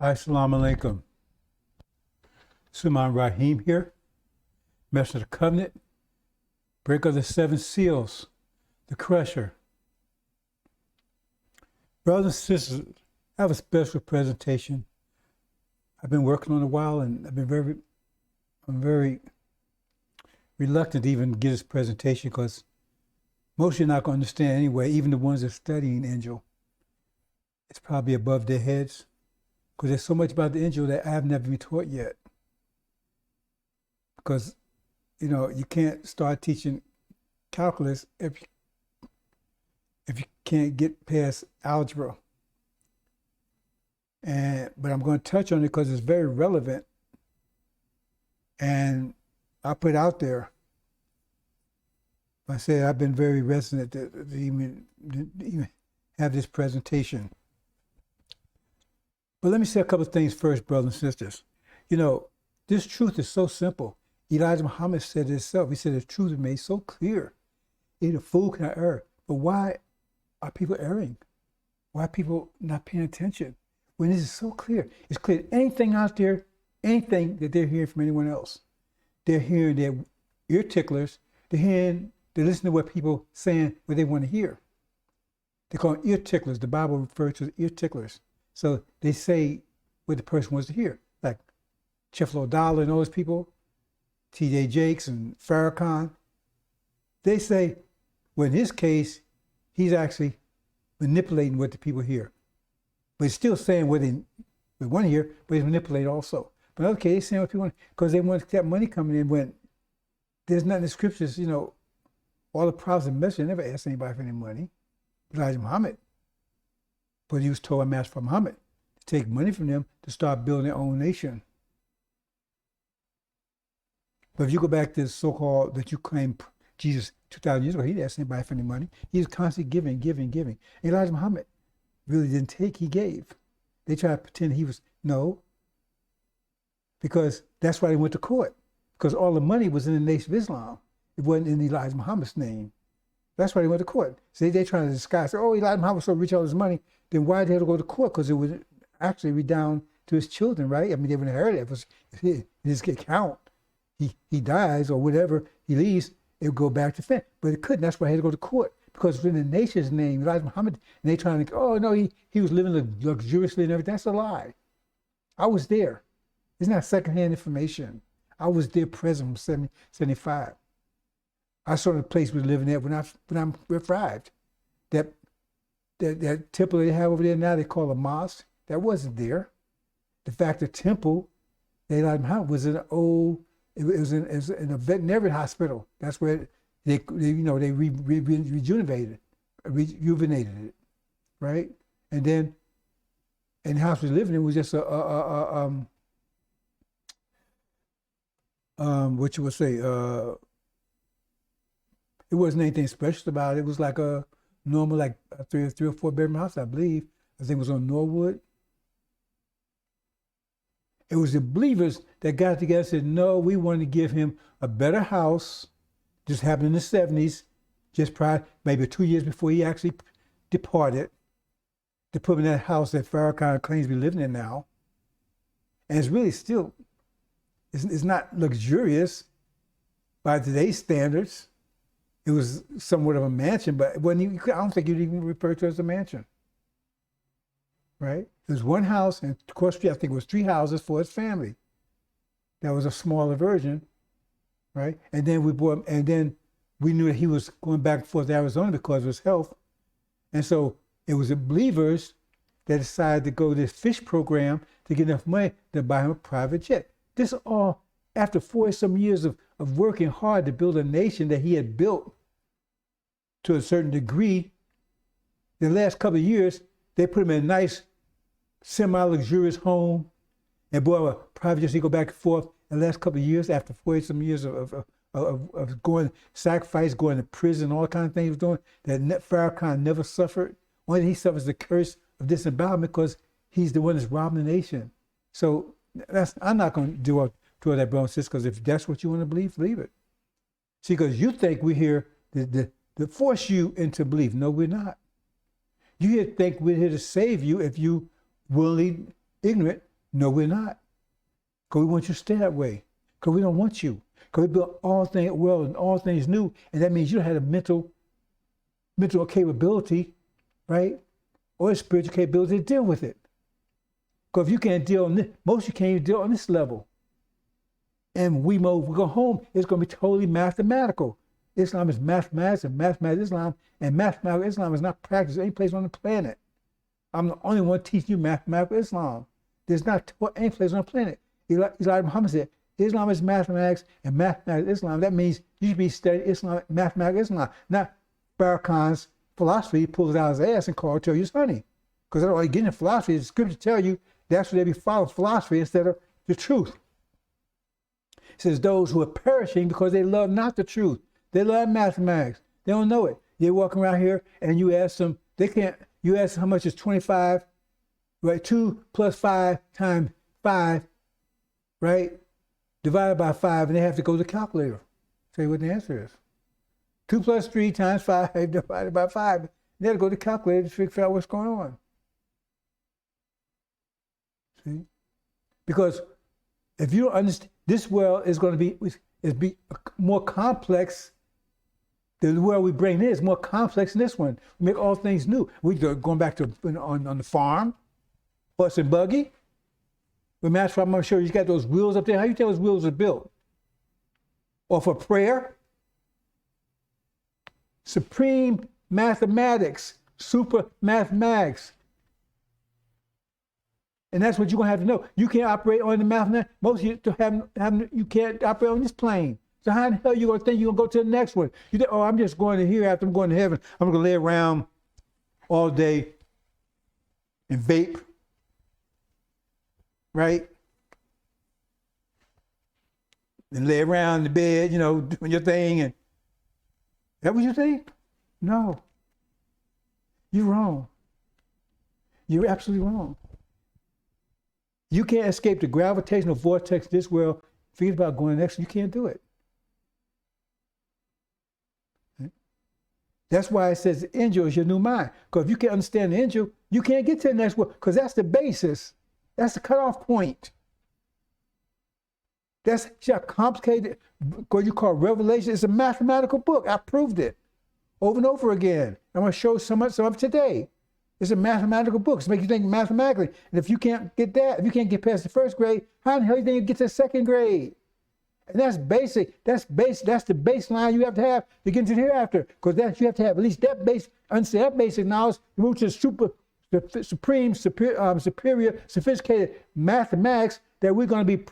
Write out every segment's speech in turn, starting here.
Assalamu alaikum. Suman Rahim here, Master of the Covenant, Breaker of the Seven Seals, the Crusher. Brothers and sisters, I have a special presentation. I've been working on it a while, and I'm very reluctant to even give this presentation because most of you are not going to understand anyway, even the ones that are studying angel. It's probably above their heads because there's so much about the angel that I have never been taught yet. Because, you can't start teaching calculus if you can't get past algebra. But I'm going to touch on it because it's very relevant, and I put out there. I said I've been very resonant to even have this presentation. But let me say a couple of things first, brothers and sisters. This truth is so simple. Elijah Muhammad said it himself. He said the truth is made so clear. Even a fool cannot err. But why are people erring? Why are people not paying attention? When this is so clear. It's clear. Anything out there, anything that they're hearing from anyone else, they're hearing their ear ticklers. They're listening to what people saying, what they want to hear. They call them ear ticklers. The Bible refers to ear ticklers. So they say what the person wants to hear. Like Cheflo Dollar and all those people, T.J. Jakes and Farrakhan. They say, well, in his case, he's actually manipulating what the people hear. But he's still saying what they want to hear, but he's manipulating also. But in other case, he's saying what people want, because they want that money coming in when there's nothing in the scriptures, all the prophets and messengers never asked anybody for any money. Elijah Muhammad. But he was told by Master Muhammad to take money from them to start building their own nation. But if you go back to the so-called, that you claim Jesus 2,000 years ago, he didn't ask anybody for any money. He was constantly giving. Elijah Muhammad really didn't take, he gave. They tried to pretend he was, no. Because that's why they went to court. Because all the money was in the Nation of Islam. It wasn't in Elijah Muhammad's name. That's why they went to court. So they trying to disguise, Elijah Muhammad was so rich, all his money. Then why did they have to go to court? Because it would actually be down to his children, right? I mean, they would inherit it. If his account, he dies or whatever, he leaves, it would go back to family. But it couldn't. That's why he had to go to court. Because it's in the nation's name, Elijah Muhammad, and they trying to, he was living luxuriously and everything. That's a line. I was there. It's not secondhand information. I was there present from 75. I saw the place we were living at when I arrived. That temple they have over there now, they call a mosque. That wasn't there. The fact the temple, they Elijah Muhammad was an old. It was in a veterinary hospital. That's where they rejuvenated it, right? And then, and the house we lived in was just what you would say, it wasn't anything special about it. It was like a normal, like a three or four bedroom house, I believe. I think it was on Norwood. It was the believers that got together and said, no, we want to give him a better house. This happened in the 70s, just prior, maybe 2 years before he actually departed, to put him in that house that Farrakhan claims to be living in now. And it's really still, it's not luxurious by today's standards. It was somewhat of a mansion, but I don't think you'd even refer to it as a mansion, right? It was one house, and across the street, I think it was 3 houses for his family. That was a smaller version, right? And then we knew that he was going back and forth to Arizona because of his health. And so it was the believers that decided to go to this fish program to get enough money to buy him a private jet. This all after 40-some years of working hard to build a nation that he had built to a certain degree. The last couple of years, they put him in a nice, semi-luxurious home and bought a private jet. He go back and forth. The last couple of years, after 40-some years of going, sacrifice, going to prison, all kinds of things he was doing, that Farrakhan never suffered. Only he suffers the curse of disembowelment because he's the one that's robbing the nation. So I'm not going to do all that, brother and sister, because if that's what you want to believe it. See, because you think we're here to force you into belief. No, we're not. You think we're here to save you if you willingly ignorant No, we're not. Because we want you to stay that way. Because we don't want you. Because we built all things well and all things new. And that means you don't have a mental capability, right? Or a spiritual capability to deal with it. Because if you can't deal on this, most of you can't even deal on this level. And we go home, it's going to be totally mathematical. Islam is mathematics and mathematics Islam. And mathematical Islam is not practiced any place on the planet. I'm the only one teaching you mathematical Islam. There's not any place on the planet. Elijah Muhammad said, Islam is mathematics and mathematics Islam. That means you should be studying Islam, mathematics Islam, not Farrakhan's philosophy. He pulls it out of his ass and calls it to you honey. Because that's all you get in philosophy. The scripture tell you that's what they be following philosophy instead of the truth. It says those who are perishing because they love not the truth. They love mathematics. They don't know it. They walk around here and you ask them, you ask them how much is 25, right? 2 plus 5 times 5, right? Divided by 5, and they have to go to the calculator. Tell you what the answer is. 2 plus 3 times 5 divided by 5. They have to go to the calculator to figure out what's going on. See? Because if you don't understand, this world is going to be more complex. The world we bring in is more complex than this one. We make all things new. We going back to on the farm, horse and buggy. With match farm, I'm sure you got those wheels up there. How you tell those wheels are built? Or for prayer? Supreme mathematics, super mathematics. And that's what you're gonna have to know. You can't operate on the mathematics. Most of you you can't operate on this plane. So how in the hell you gonna think you're gonna go to the next one? You think, oh, I'm just going to hereafter, I'm going to heaven. I'm gonna lay around all day and vape, right? And lay around in the bed, doing your thing. And that what you think? No. You're wrong. You're absolutely wrong. You can't escape the gravitational vortex of this world. Forget about going to the next. You can't do it. That's why it says the angel is your new mind. Because if you can't understand the angel, you can't get to the next world. Because that's the basis. That's the cutoff point. That's how complicated, what you call Revelation. It's a mathematical book. I proved it over and over again. I'm going to show some of it today. It's a mathematical book. It's make you think mathematically. And if you can't get that, if you can't get past the first grade, how in the hell do you think you get to the second grade? And that's basic. That's the baseline you have to get into the hereafter. Because you have to have at least that understand that basic knowledge, move to the supreme, superior, sophisticated mathematics that we're going to be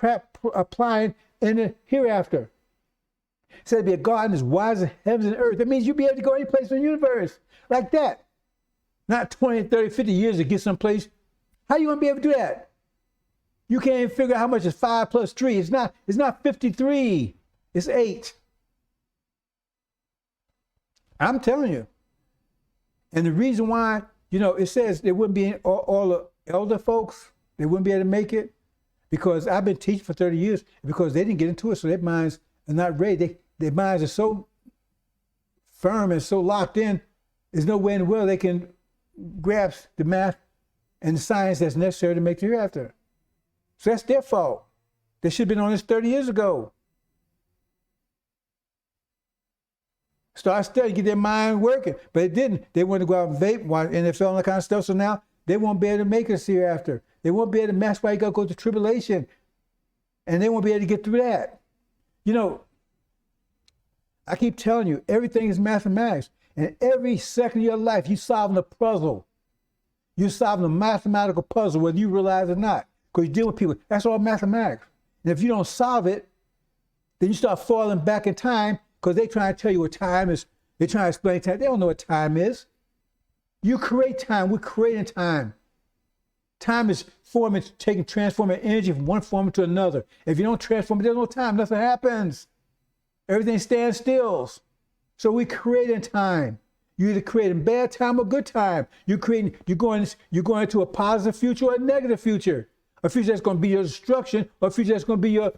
applying in the hereafter. It said to be a God as wise as heavens and earth. That means you'll be able to go any place in the universe like that. Not 20, 30, 50 years to get someplace. How you going to be able to do that? You can't even figure out how much is 5 plus 3. It's not 53. It's 8. I'm telling you. And the reason why, it says there wouldn't be all the elder folks, they wouldn't be able to make it, because I've been teaching for 30 years, because they didn't get into it, so their minds are not ready. Their minds are so firm and so locked in, there's no way in the world they can grasp the math and the science that's necessary to make the hereafter. So that's their fault. They should have been on this 30 years ago. Start studying, get their mind working. But it didn't. They wanted to go out and vape, watch NFL and that kind of stuff. So now they won't be able to make us hereafter. They won't be able to, that's why you got to go to tribulation. And they won't be able to get through that. I keep telling you, everything is mathematics. And every second of your life, you're solving a puzzle. You're solving a mathematical puzzle, whether you realize it or not. Because you deal with people. That's all mathematics. And if you don't solve it, then you start falling back in time, because they try to tell you what time is. They try to explain time. They don't know what time is. You create time. We're creating time. Time is transforming energy from one form to another. If you don't transform it, there's no time. Nothing happens. Everything stands still. So we create in time. You're either creating bad time or good time. You're going into a positive future or a negative future. A future that's going to be your destruction, or a future that's going to be your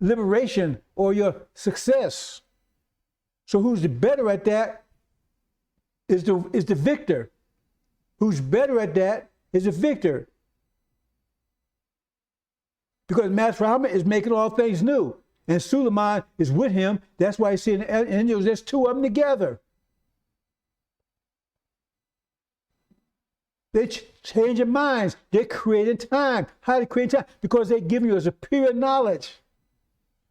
liberation or your success. So who's the better at that is the victor. Who's better at that is the victor. Because Master Muhammad is making all things new. And Suleiman is with him. That's why you see in angels, there's two of them together. They're changing minds. They're creating time. How they create time? Because they're giving you a superior knowledge,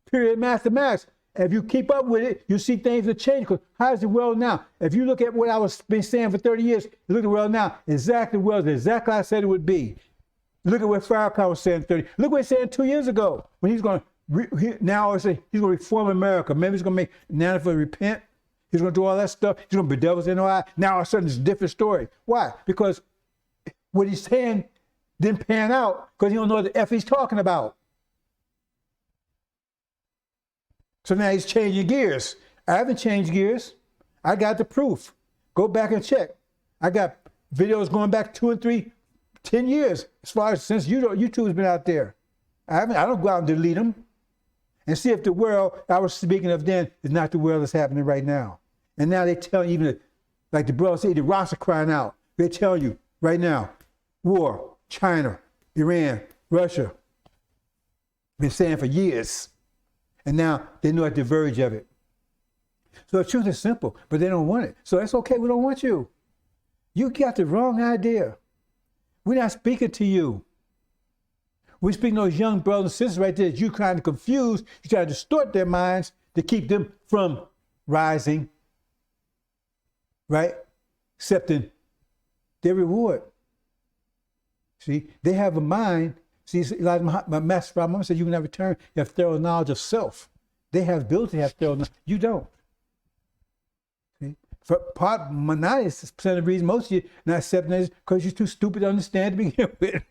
superior mathematics. If you keep up with it, you see things that change. Because how's the world now? If you look at what I was been saying for 30 years, look at the world now. Exactly the world is exactly how I said it would be. Look at what Farrakhan was saying 30. Look what he said 2 years ago when he's going to now he's going to reform America. Maybe he's going to make Nanifa repent. He's going to do all that stuff. He's going to be devils in the eye. Now all of a sudden it's a different story. Why? Because what he's saying didn't pan out because he don't know what the F he's talking about. So now he's changing gears. I haven't changed gears. I got the proof. Go back and check. I got videos going back 2 and 3, 10 years as far as since YouTube's been out there. I don't go out and delete them. And see if the world I was speaking of then is not the world that's happening right now. And now they tell you, even like the brother said, the rocks are crying out. They tell you right now, war, China, Iran, Russia. Been saying for years. And now they know at the verge of it. So the truth is simple, but they don't want it. So that's okay, we don't want you. You got the wrong idea. We're not speaking to you. We're speaking to those young brothers and sisters right there that you're trying to confuse, you're trying to distort their minds to keep them from rising, right? Accepting their reward. See, they have a mind. See, like my Master Muhammad said, you can never return. You have thorough knowledge of self. They have ability to have thorough knowledge. You don't. See? For part, 90% of the reason most of you not accepting it is because you're too stupid to understand to begin with.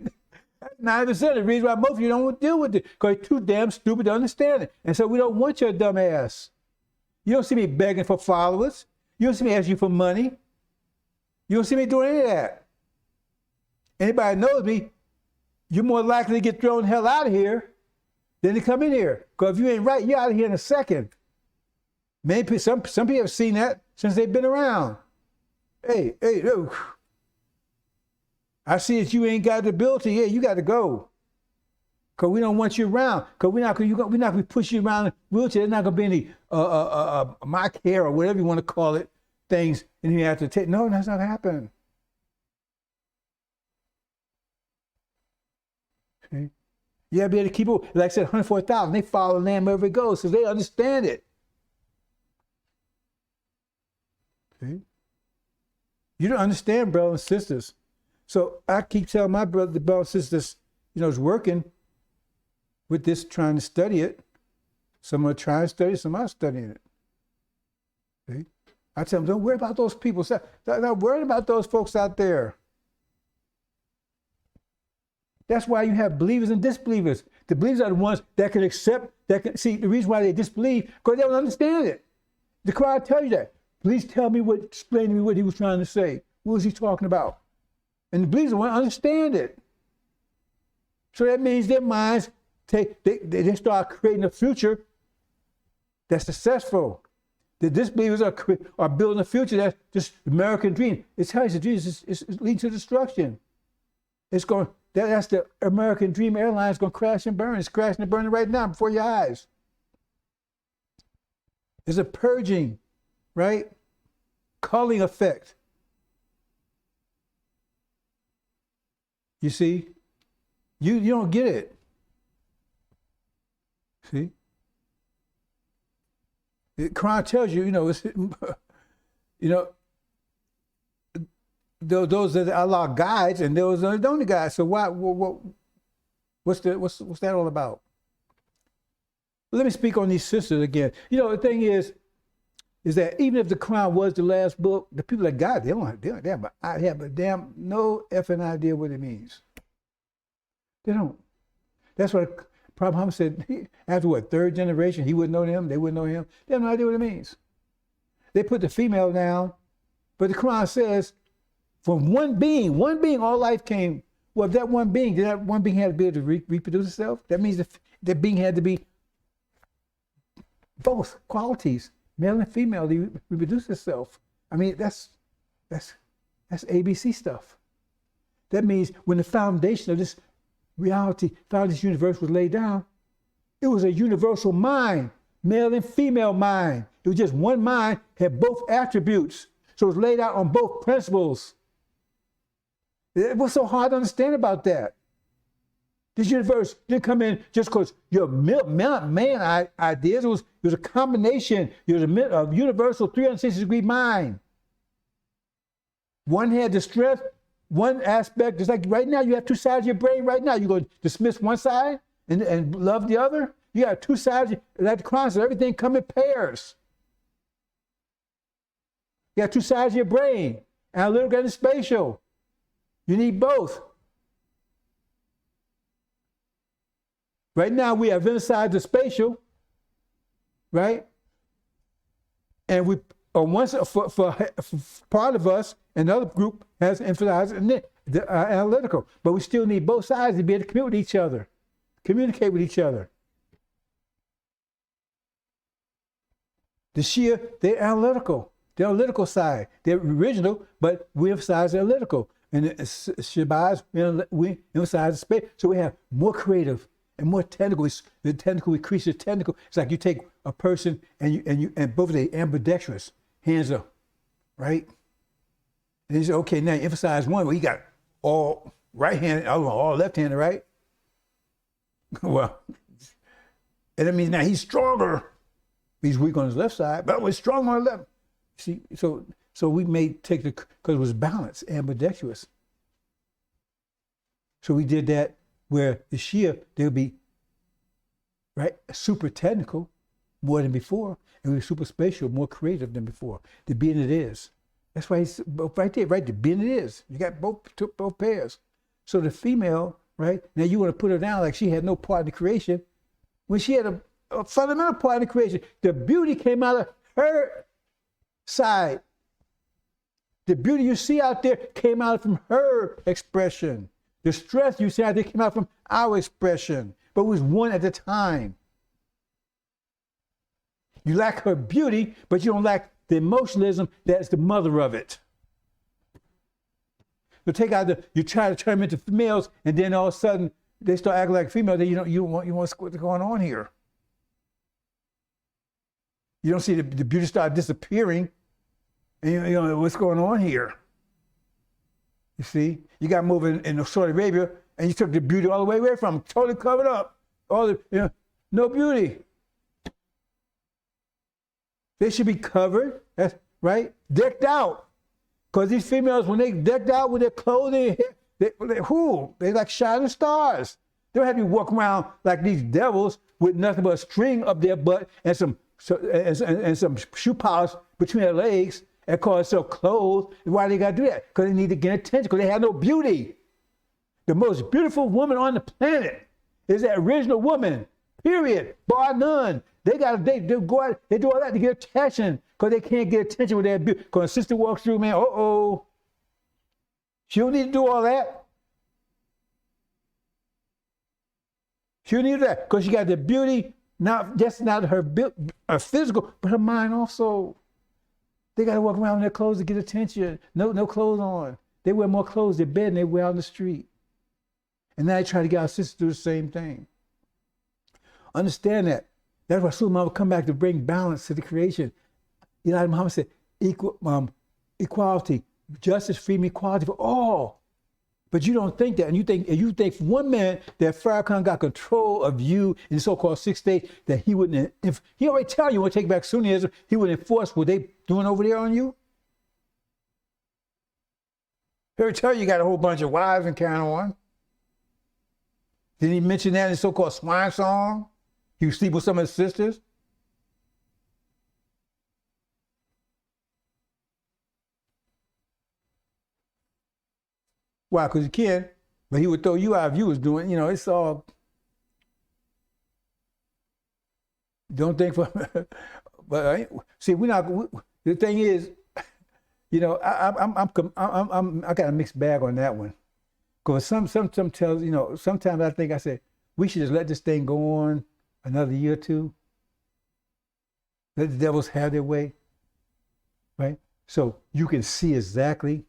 90% of the reason why most of you don't deal with it, because you're too damn stupid to understand it. And so we don't want your dumb ass. You don't see me begging for followers. You don't see me asking you for money. You don't see me doing any of that. Anybody knows me, you're more likely to get thrown the hell out of here than to come in here. Because if you ain't right, you're out of here in a second. Maybe some people have seen that since they've been around. Hey, no. I see that you ain't got the ability. Yeah, you got to go. Because we don't want you around. Because we're not going to push you around in a wheelchair. There's not going to be any my care or whatever you want to call it, things, and you have to take. No, that's not happening. See? You got to be able to keep it. Like I said, 104,000, they follow the land wherever it goes, so they understand it. See? You don't understand, brothers and sisters. So I keep telling my brothers and sisters, is working with this, trying to study it. Some are trying to study it, some are studying it. See? I tell them, don't worry about those people. Stop worrying about those folks out there. That's why you have believers and disbelievers. The believers are the ones that can accept, see, the reason why they disbelieve, because they don't understand it. The Quran tells you that. Please explain to me what he was trying to say. What was he talking about? And the believers want to understand it. So that means their minds, they start creating a future that's successful. The disbelievers are building a future that's just American dream. It tells you Jesus is leading to destruction. That's the American dream airline is going to crash and burn. It's crashing and burning right now before your eyes. There's a purging, right? Culling effect. You see? You don't get it. See? The Quran tells you, those that Allah guides and those that don't guide. So what's that all about? Let me speak on these sisters again. The thing is that even if the Quran was the last book, the people that got it, they don't have no effing idea what it means. They don't. That's what Prophet Muhammad said. After third generation, he wouldn't know them, they wouldn't know him. They have no idea what it means. They put the female down, but the Quran says, from one being, all life came. Well, if that one being had to be able to reproduce itself, that means the being had to be both qualities, male and female, to reproduce itself. I mean, that's ABC stuff. That means when the foundation of this reality, found this universe was laid down, it was a universal mind, male and female mind. It was just one mind, had both attributes. So it was laid out on both principles. What's so hard to understand about that? This universe didn't come in just because your man ideas. It was a combination. It was a universal 360-degree mind. One had the strength, one aspect. Just like right now, you have two sides of your brain right now. You're going to dismiss one side and love the other. You got two sides, like the concept, everything come in pairs. You got two sides of your brain, analytical and spatial. You need both. Right now, we have inside the spatial, right? And we, on one for part of us, another group has emphasized the analytical, but we still need both sides to be able to communicate with each other. The Shia, they're analytical. The analytical side. They're original, but we emphasize the analytical. And the Shabazz, we emphasize the space. So we have more creative and more technical. The technical increases technical. It's like you take a person and both of them ambidextrous, hands up, right? And you say, okay, now you emphasize one. Well, you got all right-handed, all left-handed, right? Well, and that means now he's stronger. He's weak on his left side, but we're strong on the left. See, so we may take because it was balanced, ambidextrous. So we did that where the Shia, they'll be right super technical more than before, and we're super spatial, more creative than before. The being it is. That's why he's right there, right? The being it is. You got both pairs. So the female, right? Now you want to put her down like she had no part in the creation, when she had a fundamental part in the creation. The beauty came out of her side. The beauty you see out there came out from her expression. The strength you see out there came out from our expression, but it was one at a time. You lack her beauty, but you don't lack the emotionalism that's the mother of it. So take out you try to turn them into females, and then all of a sudden they start acting like females. Then you want what's going on here. You don't see the beauty start disappearing, and you know what's going on here. You see, you got moving in Saudi Arabia, and you took the beauty all the way away from them, totally covered up. No beauty. They should be covered, that's right, decked out. Because these females, when they decked out with their clothing, they're like shining stars. They don't have to walk around like these devils with nothing but a string up their butt and some shoe polish between their legs and call themselves clothes. Why they gotta do that? Because they need to get attention, because they have no beauty. The most beautiful woman on the planet is that original woman, period, bar none. They go out, they do all that to get attention, because they can't get attention with their beauty. Because a sister walks through, man, she don't need to do all that. She don't need that, because she got the beauty, not her physical, but her mind also. They got to walk around in their clothes to get attention. No clothes on. They wear more clothes in bed than they wear on the street. And now they try to get our sisters to do the same thing. Understand that. That's why Suleiman will come back to bring balance to the creation. Elijah Muhammad said, equality, justice, freedom, equality for all. But you don't think that, and you think for 1 minute that Farrakhan got control of you in the so-called 6 states, that he wouldn't, if he already tell you want to take back Sunnism, he would enforce what they doing over there on you. He already tell you got a whole bunch of wives and carrying on. Didn't he mention that in the so-called swine song? He was sleeping with some of his sisters. Why? Because he can, but he would throw you out if you was doing, it's all, don't think for, but see, the thing is, I got a mixed bag on that one. Because some tells, sometimes I say, we should just let this thing go on another year or two. Let the devils have their way, right? So you can see exactly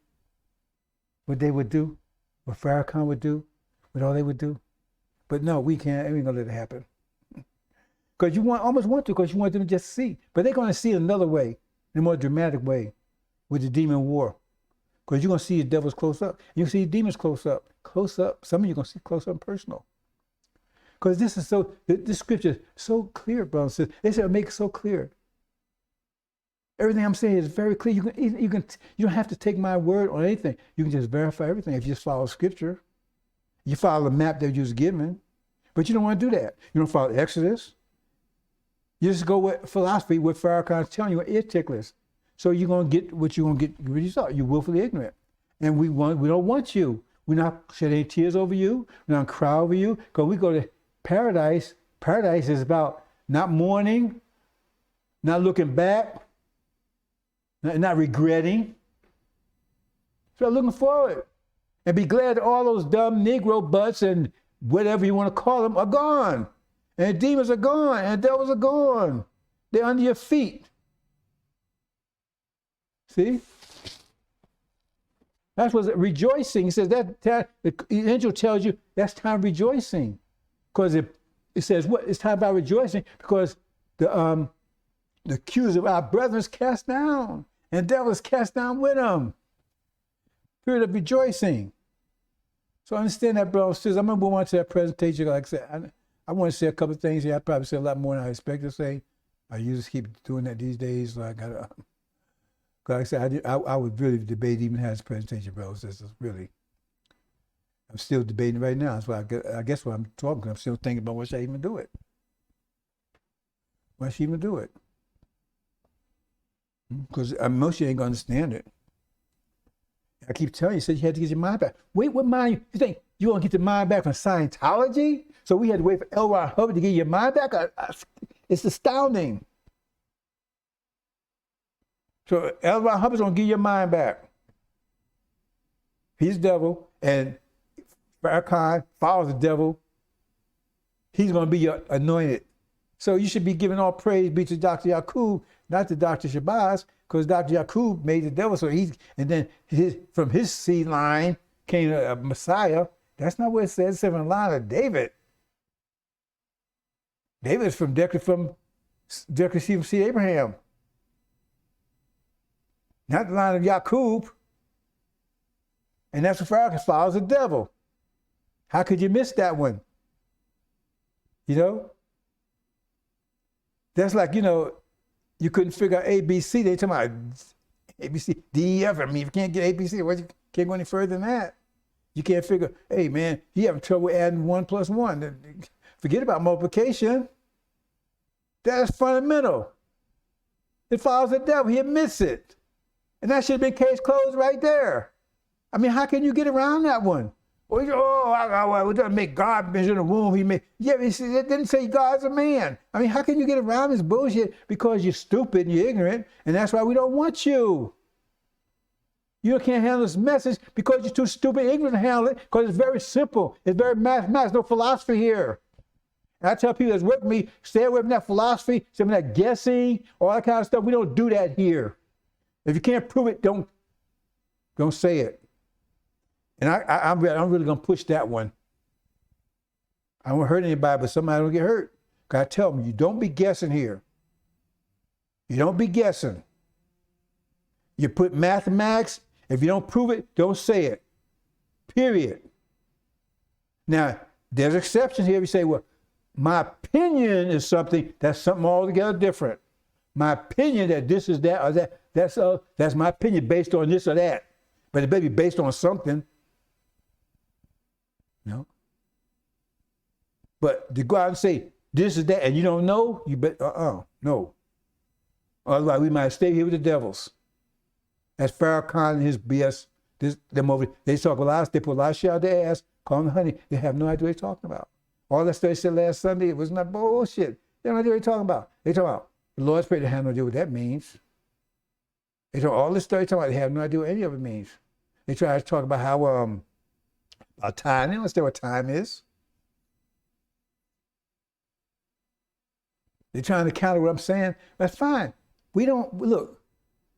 what they would do, what Farrakhan would do, what all they would do. But no, we can't. We ain't gonna let it happen. Because you almost want to, because you want them to just see. But they're gonna see it another way, in a more dramatic way, with the demon war. Because you're gonna see the devils close up. You see demons close up. Close up. Some of you are gonna see close up and personal. Because this scripture is so clear, brothers and sisters. They said make it so clear. Everything I'm saying is very clear. You don't have to take my word on anything. You can just verify everything if you just follow scripture. You follow the map that you was given. But you don't want to do that. You don't follow Exodus. You just go with philosophy, what Farrakhan's telling you, ear ticklers. So you're going to get what you're going to get result. You're willfully ignorant. And we don't want you. We're not shedding tears over you. We're not cry over you. Because we go to paradise. Paradise is about not mourning, not looking back, not regretting. So looking forward. And be glad that all those dumb Negro butts and whatever you want to call them are gone. And demons are gone, and devils are gone. They're under your feet. See? That's what's rejoicing. He says that the angel tells you that's time of rejoicing. Because it says what? It's time about rejoicing because the accuser of our brethren is cast down, and the devil is cast down with them. Period of rejoicing. So understand that, bro. Sis, I'm going to move on to that presentation. Like I said, I want to say a couple of things here. I probably say a lot more than I expect to say. I usually keep doing that these days. Like I said, I would really debate even have this presentation, bro. This is really, I'm still debating right now. That's why I guess what I'm talking, because I'm still thinking about why should I even do it. Why should I even do it? Because most of you ain't going to understand it. I keep telling you, said you had to get your mind back. Wait, what mind? You think you're going to get the mind back from Scientology? So we had to wait for L. Ron Hubbard to get your mind back? It's astounding. So L. Ron Hubbard's going to give your mind back. He's the devil, and Farrakhan follows the devil. He's going to be your anointed. So you should be giving all praise be to Dr. Yaqub, not to Dr. Shabazz, because Dr. Yaqub made the devil. So from his seed line came a Messiah. That's not what it says. It says in the line of David. David is directly from seed Abraham. Not the line of Yaqub. And that's what Farrakhan follows the devil. How could you miss that one? You know? That's like, you couldn't figure out ABC. They talking about ABC, D, E, F. I mean, if you can't get ABC, you can't go any further than that. You can't figure, hey, man, you having trouble adding 1 plus 1. Forget about multiplication. That's fundamental. It follows the devil. He admits it. And that should have been case closed right there. I mean, how can you get around that one? Well, it doesn't make God in the womb. It didn't say God's a man. I mean, how can you get around this bullshit? Because you're stupid and you're ignorant, and that's why we don't want you. You can't handle this message because you're too stupid and ignorant to handle it, because it's very simple. It's very mathematical. There's no philosophy here. And I tell people that's with me, stay away from that philosophy, some of that guessing, all that kind of stuff. We don't do that here. If you can't prove it, don't say it. And I'm really going to push that one. I don't hurt anybody, but somebody don't get hurt. God tell me, you don't be guessing here. You don't be guessing. You put mathematics. If you don't prove it, don't say it. Period. Now, there's exceptions here. You say, well, my opinion is something that's something altogether different. My opinion that this is that or that, that's my opinion based on this or that. But it better be based on something. But to go out and say this is that and you don't know, you bet no. Otherwise we might stay here with the devils. That's Farrakhan and his BS. They talk a lot, they put a lot of shit out their ass, call them honey. They have no idea what they're talking about. All that stuff they said last Sunday, it was not bullshit. They don't know what they're talking about. They talk about the Lord's Prayer, they have no idea what that means. They talk all this stuff they talk about, they have no idea what any of it means. They try to talk about how about time. They don't understand what time is. They're trying to counter what I'm saying. That's fine. We don't want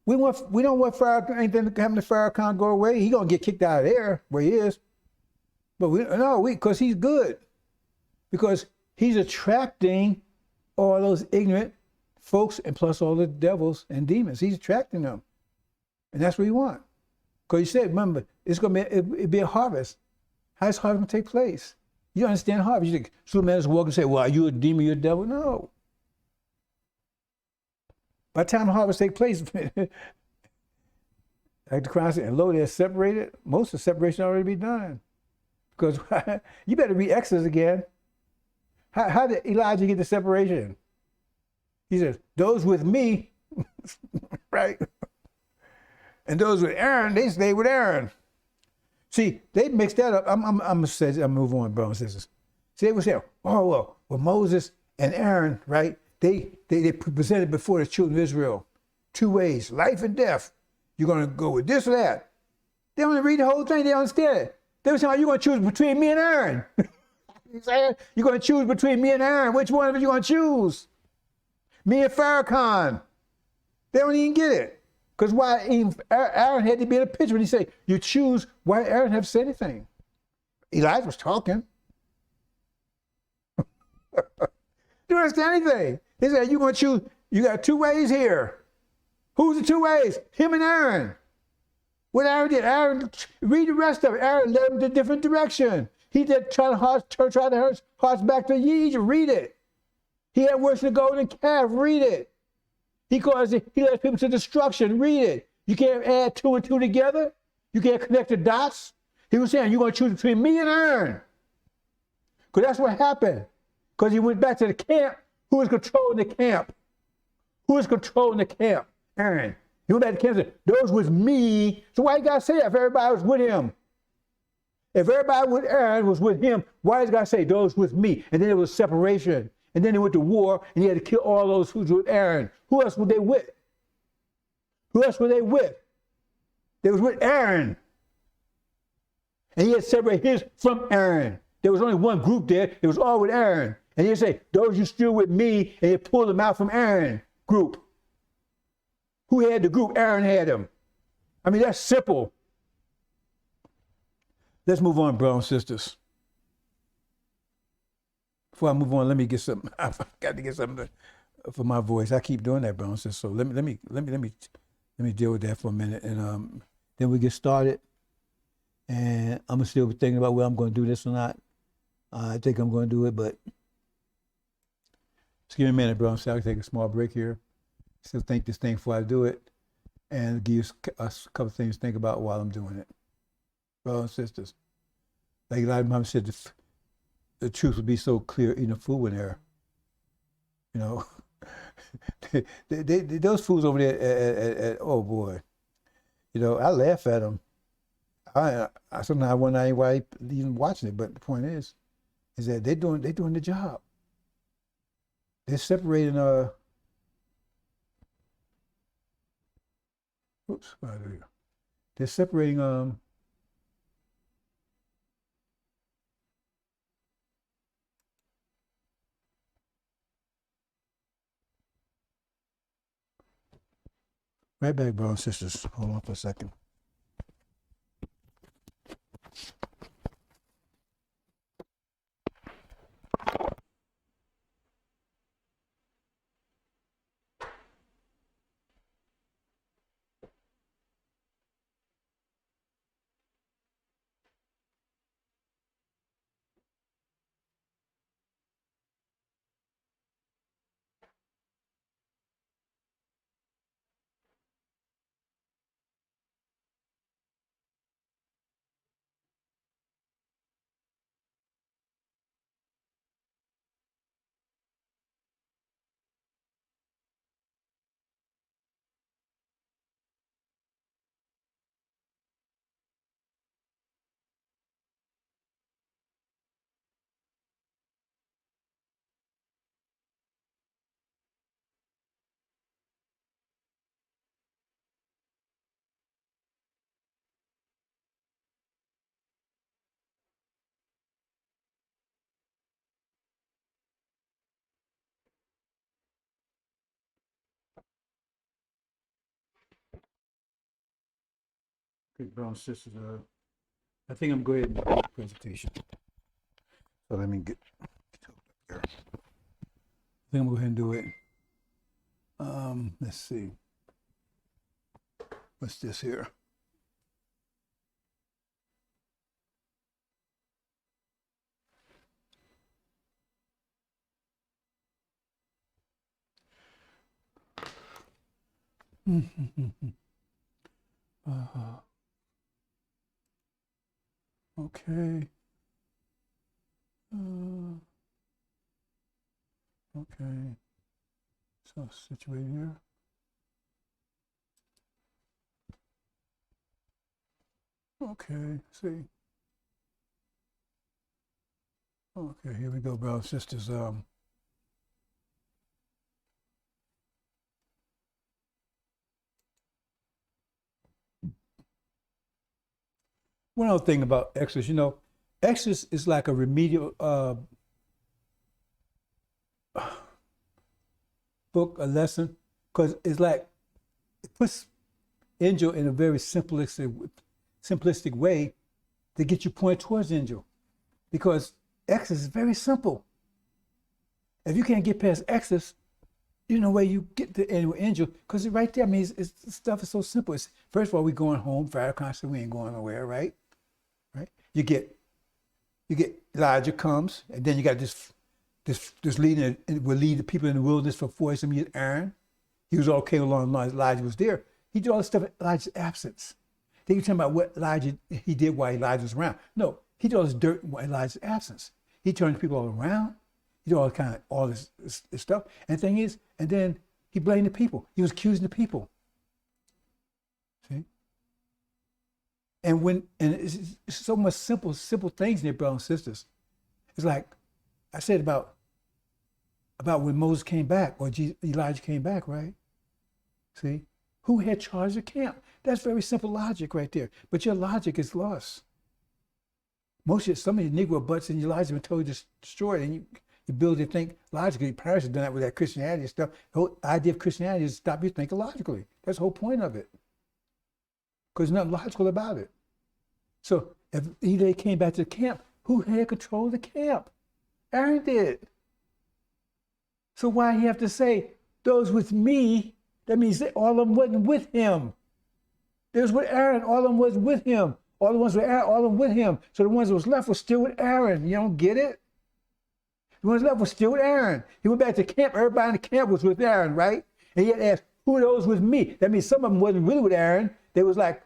Farrakhan, anything having the Farrakhan go away. He's gonna get kicked out of there where he is. But because he's good. because he's attracting all those ignorant folks and plus all the devils and demons. He's attracting them. And that's what he wants. Because he said, remember, it's going to be a harvest. How's harvest going to take place? You don't understand harvest. You think Superman is walking and say, well, are you a demon, you're a devil? No. By the time the harvest takes place, like the Christ and lo, they're separated. Most of the separation already be done. Because you better read Exodus again. How did Elijah get the separation? He says, those with me, right? And those with Aaron, they stay with Aaron. See, they mixed that up. I'm gonna move on, brothers and sisters. See, they would say, oh, well, Moses and Aaron, right? They presented before the children of Israel 2 ways, life and death. You're gonna go with this or that. They don't read the whole thing, they don't understand it. They were saying, you're gonna choose between me and Aaron. You're gonna choose between me and Aaron. Which one of you gonna choose? Me and Farrakhan. They don't even get it. Because why Aaron had to be in a picture when he said, you choose, why Aaron have to say anything? Elijah was talking. You don't understand anything. He said, you're going to choose, you got 2 ways here. Who's the 2 ways? Him and Aaron. What Aaron did, read the rest of it. Aaron led him to a different direction. He did try to hearts back to Egypt. Read it. He had worshiped the golden calf. Read it. He led people to destruction. Read it. You can't add 2 and 2 together. You can't connect the dots. He was saying, you're going to choose between me and Aaron. Because that's what happened. Because he went back to the camp. Who was controlling the camp? Who was controlling the camp? Aaron. He went back to the camp and said, those with me. So why you got to say that if everybody was with him? If everybody with Aaron was with him, why does God say those with me? And then there was separation. And then they went to war, and he had to kill all those who were with Aaron. Who else were they with? Who else were they with? They was with Aaron. And he had separated his from Aaron. There was only one group there. It was all with Aaron. And he'd say, those you still with me, and he pulled them out from Aaron group. Who had the group? Aaron had them. I mean, that's simple. Let's move on, brothers and sisters. Before I move on, let me get something. I've got to get something for my voice. I keep doing that, brothers and sisters. So let me deal with that for a minute, and then we get started. And I'm still thinking about whether I'm going to do this or not. I think I'm going to do it, but just give me a minute, bro. So I can take a small break here. Still think this thing before I do it, and give you a couple of things to think about while I'm doing it. Brothers and sisters, like Elijah Muhammad said, the truth would be so clear eating a food in there. You know, those fools over there at oh boy, you know, I laugh at them. I sometimes I wonder why even watching it, but the point is that they're doing the job. They're separating they're separating right back, brothers and sisters. Hold on for a second. Okay, brothers and sisters, I think I'm going to do the presentation. So let me get to Here. I think I'm gonna go ahead and do it. Let's see. What's this here? Okay. Okay. So situated here. Okay, see. Okay, here we go, brothers and sisters. One other thing about Exodus, Exodus is like a remedial book, a lesson, because it's like it puts angel in a very simplistic way to get you pointed towards angel, because Exodus is very simple. If you can't get past Exodus, you know where you get the angel, because right there, I mean, stuff is so simple. First of all, we going home. Pharaoh constantly, we ain't going nowhere, right? Right. You get Elijah comes, and then you got this leader will lead the people in the wilderness for 40 some years. Aaron, he was okay along the lines. Elijah was there. He did all this stuff in Elijah's absence. They were talking about what Elijah he did while Elijah was around. No, he did all this dirt while Elijah's absence. He turned people all around. He did all this stuff. And the thing is, and then he blamed the people. He was accusing the people. See? And it's so much simple things there, brothers and sisters. It's like I said about when Moses came back or Elijah came back, right? See? Who had charge of the camp? That's very simple logic right there. But your logic is lost. Some of your Negro butts in your lives have been totally destroyed, and you ability to think logically. Your parents have done that with that Christianity and stuff. The whole idea of Christianity is to stop you thinking logically. That's the whole point of it. Because there's nothing logical about it. So if they came back to the camp, who had control of the camp? Aaron did. So why he have to say, those with me, that means that all of them wasn't with him. It was with Aaron, all of them was with him. All the ones with Aaron, all of them with him. So the ones that was left were still with Aaron. You don't get it? The ones left were still with Aaron. He went back to camp. Everybody in the camp was with Aaron, right? And he had asked, who are those with me? That means some of them wasn't really with Aaron. They was like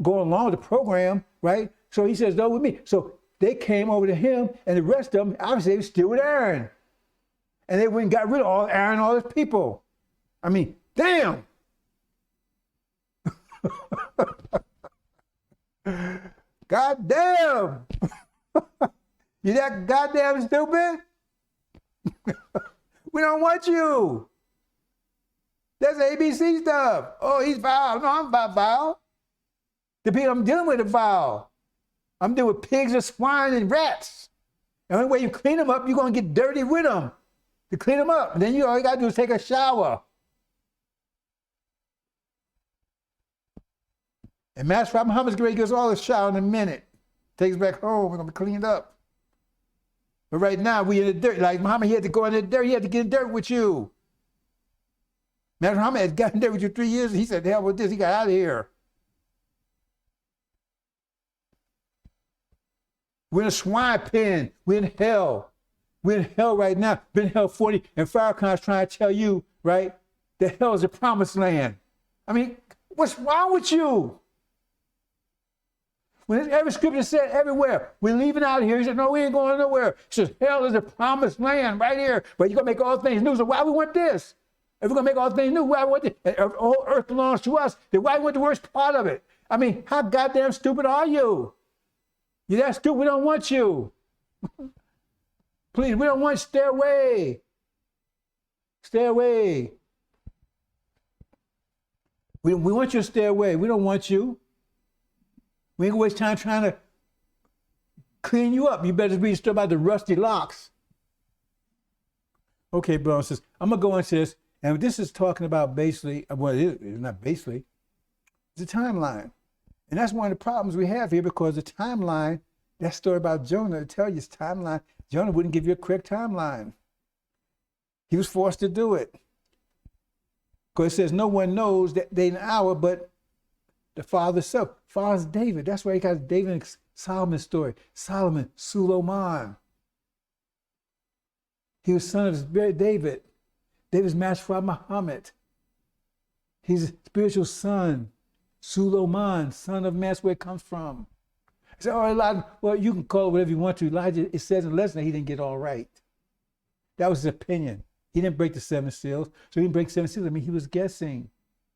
going along with the program, right? So he says, those with me. So they came over to him, and the rest of them, obviously, they were still with Aaron. And they went and got rid of all Aaron, all his people. I mean, damn. God damn. You that goddamn stupid? We don't want you. That's ABC stuff. Oh, he's foul. No, I'm not foul. The people I'm dealing with are foul. I'm dealing with pigs and swine and rats. The only way you clean them up, you're going to get dirty with them. To clean them up. And then all you got to do is take a shower. And Master Prophet Muhammad's going to give us all a shower in a minute. Takes us back home. We're going to be cleaned up. But right now, we in the dirt. Like Muhammad, he had to go in the dirt. He had to get in the dirt with you. Master Muhammad had gotten there with you 3 years. He said, the hell with this. He got out of here. We're in a swine pen. We're in hell. We're in hell right now. Been in hell 40. And Farrakhan's trying to tell you, right, that hell is the promised land. I mean, what's wrong with you? When every scripture said everywhere, we're leaving out of here. He said, no, we ain't going nowhere. He says, hell is the promised land right here. But you're going to make all things new. So why we want this? If we're going to make all things new, why we want this? If the whole earth belongs to us, then why we want the worst part of it? I mean, how goddamn stupid are you? You're that stupid, we don't want you. Please, we don't want you. Stay away. Stay away. We want you to stay away. We don't want you. We ain't gonna waste time trying to clean you up. You better be still about the rusty locks. Okay, brothers and sisters, I'm gonna go into this, and this is talking about basically, well, it's not basically, it's a timeline. And that's one of the problems we have here, because the timeline, that story about Jonah, to tell you it's timeline, Jonah wouldn't give you a correct timeline. He was forced to do it. Because it says no one knows that day and hour but the Father self. Father's David. That's why he got David and Solomon's story. Solomon, Suleiman. He was son of David. David's matched for Muhammad. He's a spiritual son. Suleiman, son of man, that's where it comes from. I said, oh, Elijah, well, you can call it whatever you want to. Elijah, it says in the lesson that he didn't get it all right. That was his opinion. He didn't break the 7 seals. So he didn't break 7 seals. I mean, he was guessing.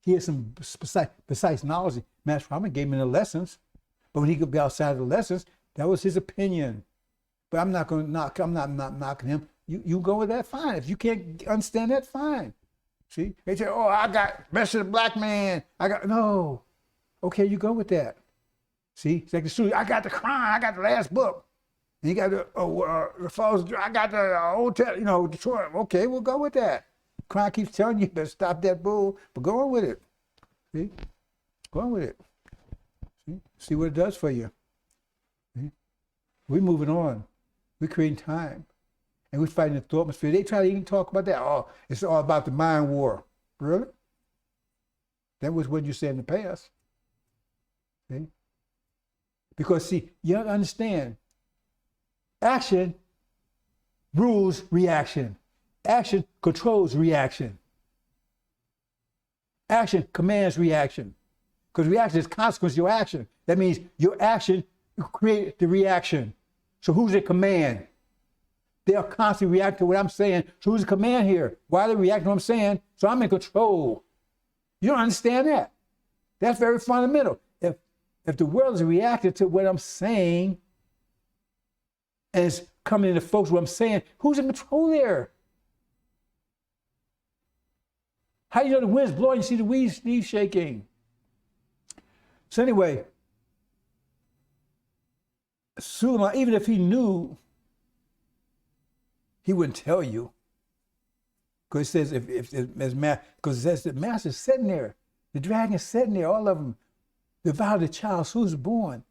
He had some precise knowledge. Master Muhammad gave him the lessons. But when he could be outside of the lessons, that was his opinion. But I'm not going to knock, I'm not knocking him. You go with that, fine. If you can't understand that, fine. See? They say, oh, I got messed with a black man. No. Okay, you go with that. See? It's like the student, I got the Quran, I got the last book. And you got the false, I got the Old Testament, Detroit. Okay, we'll go with that. Quran keeps telling you to stop that bull, but go on with it. See? Go on with it. See what it does for you. See? We're moving on. We're creating time. And we're fighting the thought atmosphere. They try to even talk about that. Oh, it's all about the mind war. Really? That was what you said in the past. See? Because, see, you have to understand, action rules reaction. Action controls reaction. Action commands reaction. Because reaction is consequence of your action. That means your action creates the reaction. So who's the command? They are constantly reacting to what I'm saying. So who's the command here? Why are they reacting to what I'm saying? So I'm in control. You don't understand that. That's very fundamental. If the world is reacting to what I'm saying and it's coming into focus what I'm saying, who's in control there? How do you know the wind's blowing? You see the leaves shaking. So anyway, Suleiman, even if he knew, he wouldn't tell you. Because it says, because it says the master's sitting there. The dragon's sitting there, all of them. Devoured the child, so who's born.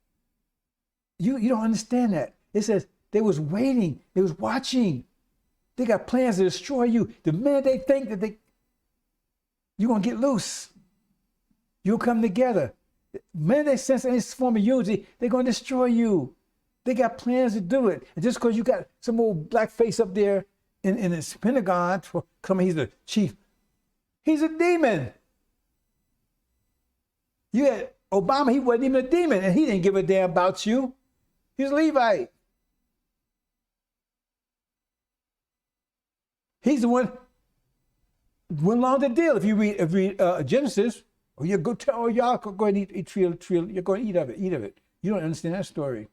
You don't understand that. It says they was waiting, they was watching. They got plans to destroy you. The minute they think that you're going to get loose, you'll come together. The minute they sense any form of unity, they're going to destroy you. They got plans to do it. And just because you got some old black face up there in this Pentagon, he's the chief, he's a demon. You had Obama, he wasn't even a demon, and he didn't give a damn about you. He's a Levite. He's the one who went along the deal. If you read Genesis, you go tell, oh, y'all go ahead and eat tree, you're going to eat of it. You don't understand that story.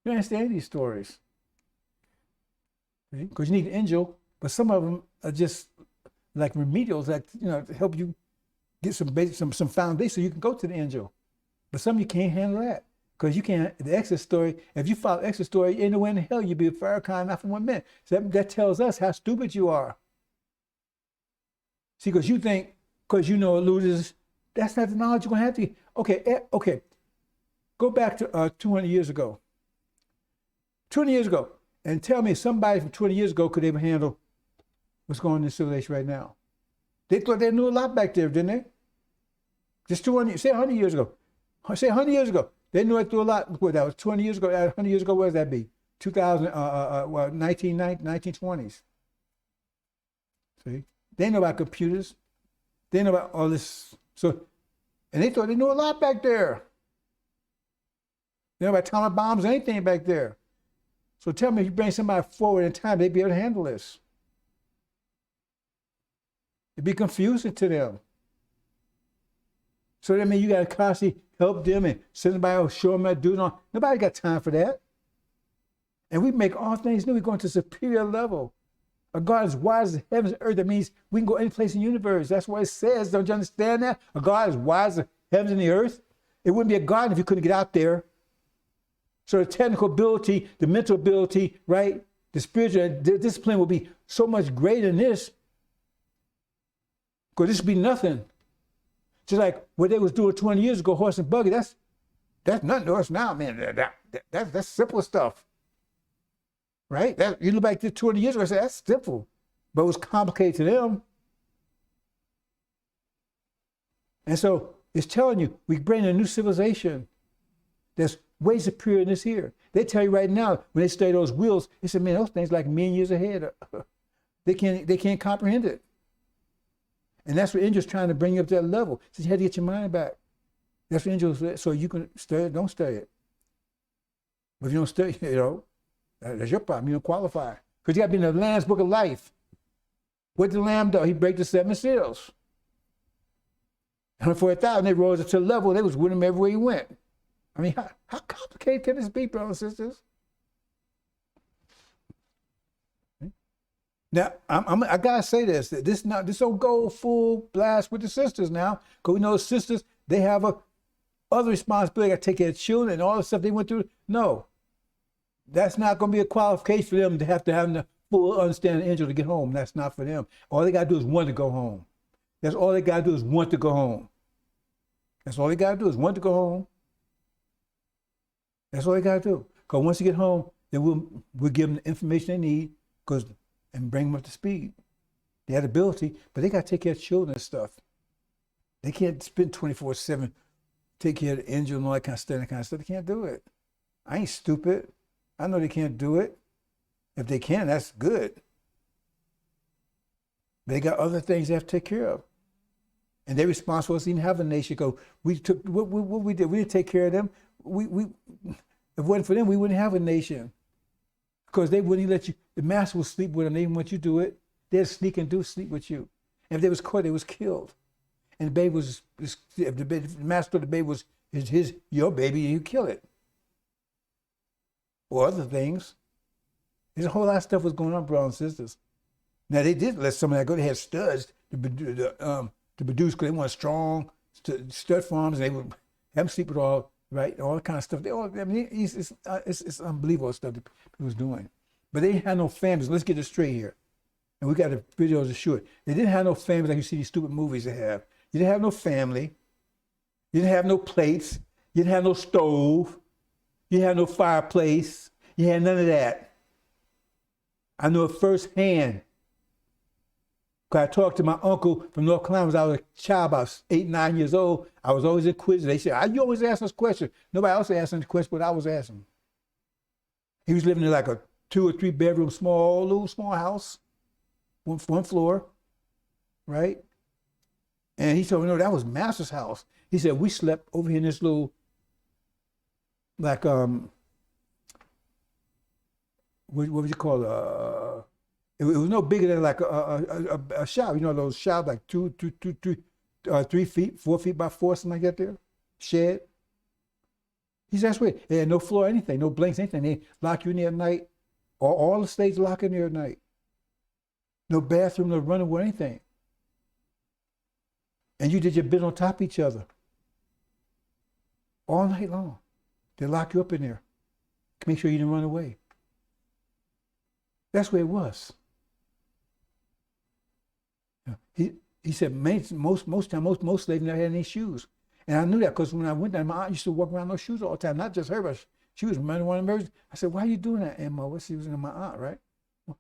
You don't understand these stories. Because you need an angel, but some of them are just like remedials, like, to help you get some basic, some foundation so you can go to the angel. But some of you can't handle that. Because you can't, the Exodus story, if you follow the Exodus story, anywhere in hell, you'll be a Farrakhan, not for 1 minute. So that tells us how stupid you are. See, because you think, because you know losers, that's not the knowledge you're going to have to. Okay. Go back to 200 years ago. 200 years ago. And tell me somebody from 20 years ago could ever handle what's going on in civilization right now. They thought they knew a lot back there, didn't they? Just 200, say 100 years ago. Say 100 years ago. They knew it through a lot. What, that was 20 years ago? 100 years ago, what does that be? 1920s. See? They know about computers. They know about all this. So, and they thought they knew a lot back there. They know about atomic bombs, anything back there. So tell me, if you bring somebody forward in time, they'd be able to handle this. It'd be confusing to them. So that means you got to constantly help them and send somebody else, show them how to do it. Nobody got time for that. And we make all things new. We're going to a superior level. A God as wide as the heavens and earth. That means we can go any place in the universe. That's what it says. Don't you understand that? A God as wide as the heavens and the earth. It wouldn't be a God if you couldn't get out there. So the technical ability, the mental ability, right? The spiritual discipline will be so much greater than this. Because this would be nothing. Just like what they was doing 20 years ago, horse and buggy, that's nothing to us now, man. That's simple stuff. Right? You look back to 20 years ago and say, that's simple. but it was complicated to them. And so it's telling you, we bring a new civilization that's way superior than this here. They tell you right now, when they study those wheels, they say, man, those things like a million years ahead. They can't comprehend it. And that's what Angel's trying to bring you up to that level. So you had to get your mind back. That's what Angel said. So you can study it, don't study it. But if you don't study, that's your problem. You don't qualify. Because you got to be in the Lamb's Book of Life. What did the Lamb do? He break the 7 seals. And for 1,000, they rose to a level, they was with him everywhere he went. I mean, how complicated can this be, brothers and sisters? Now, I gotta say this don't go full blast with the sisters now, because we know the sisters, they have other responsibility. They gotta take care of children and all the stuff they went through. No, that's not gonna be a qualification for them to have the full understanding of Angel to get home. That's not for them. All they gotta do is want to go home. That's all they gotta do is want to go home. That's all they gotta do is want to go home. That's all they gotta do. Because once you get home, then we'll give them the information they need, and bring them up to speed. They have the ability, but they got to take care of children and stuff. They can't spend 24/7, take care of the Angel and all that kind of stuff. They can't do it. I ain't stupid. I know they can't do it. If they can, that's good. They got other things they have to take care of. And they're responsible for us even have a nation. We took what we did. We didn't take care of them. If it wasn't for them, we wouldn't have a nation. Because they wouldn't let you, the master would sleep with them. They didn't want you to do it. They'd sleep with you. And if they was caught, they was killed. And the baby if the master thought the baby was your baby, you kill it. Or other things. There's a whole lot of stuff was going on, brothers and sisters. Now they did let some of that go. They had studs to produce, because they wanted strong stud farms, and they would have them sleep with all that kind of stuff. It's unbelievable stuff that people was doing. But they didn't have no families. Let's get this straight here. And we got the videos to show it. They didn't have no families like you see these stupid movies they have. You didn't have no family. You didn't have no plates. You didn't have no stove. You didn't have no fireplace. You had none of that. I know it firsthand. I talked to my uncle from North Carolina when I was a child, about 8, 9 years old. I was always inquisitive. They said, you always ask us questions. Nobody else asked any questions, but I was asking. He was living in like a 2 or 3 bedroom, small house, one floor, right? And he told me, no, that was Master's house. He said, we slept over here in this little, like, what would you call it? It was no bigger than like a shower. Those showers like 3 feet, 4 feet by 4, something like that there. Shed. He said, that's weird. They had no floor, anything, no blinks, anything. They lock you in there at night. All the states lock in there at night. No bathroom, no running water, anything. And you did your bit on top of each other. All night long. They lock you up in there. Make sure you didn't run away. That's where it was. He said most slaves never had any shoes. And I knew that because when I went there, my aunt used to walk around those shoes all the time. Not just her, but she was one of them. I said, why are you doing that, Emma? She was my aunt, right? Well,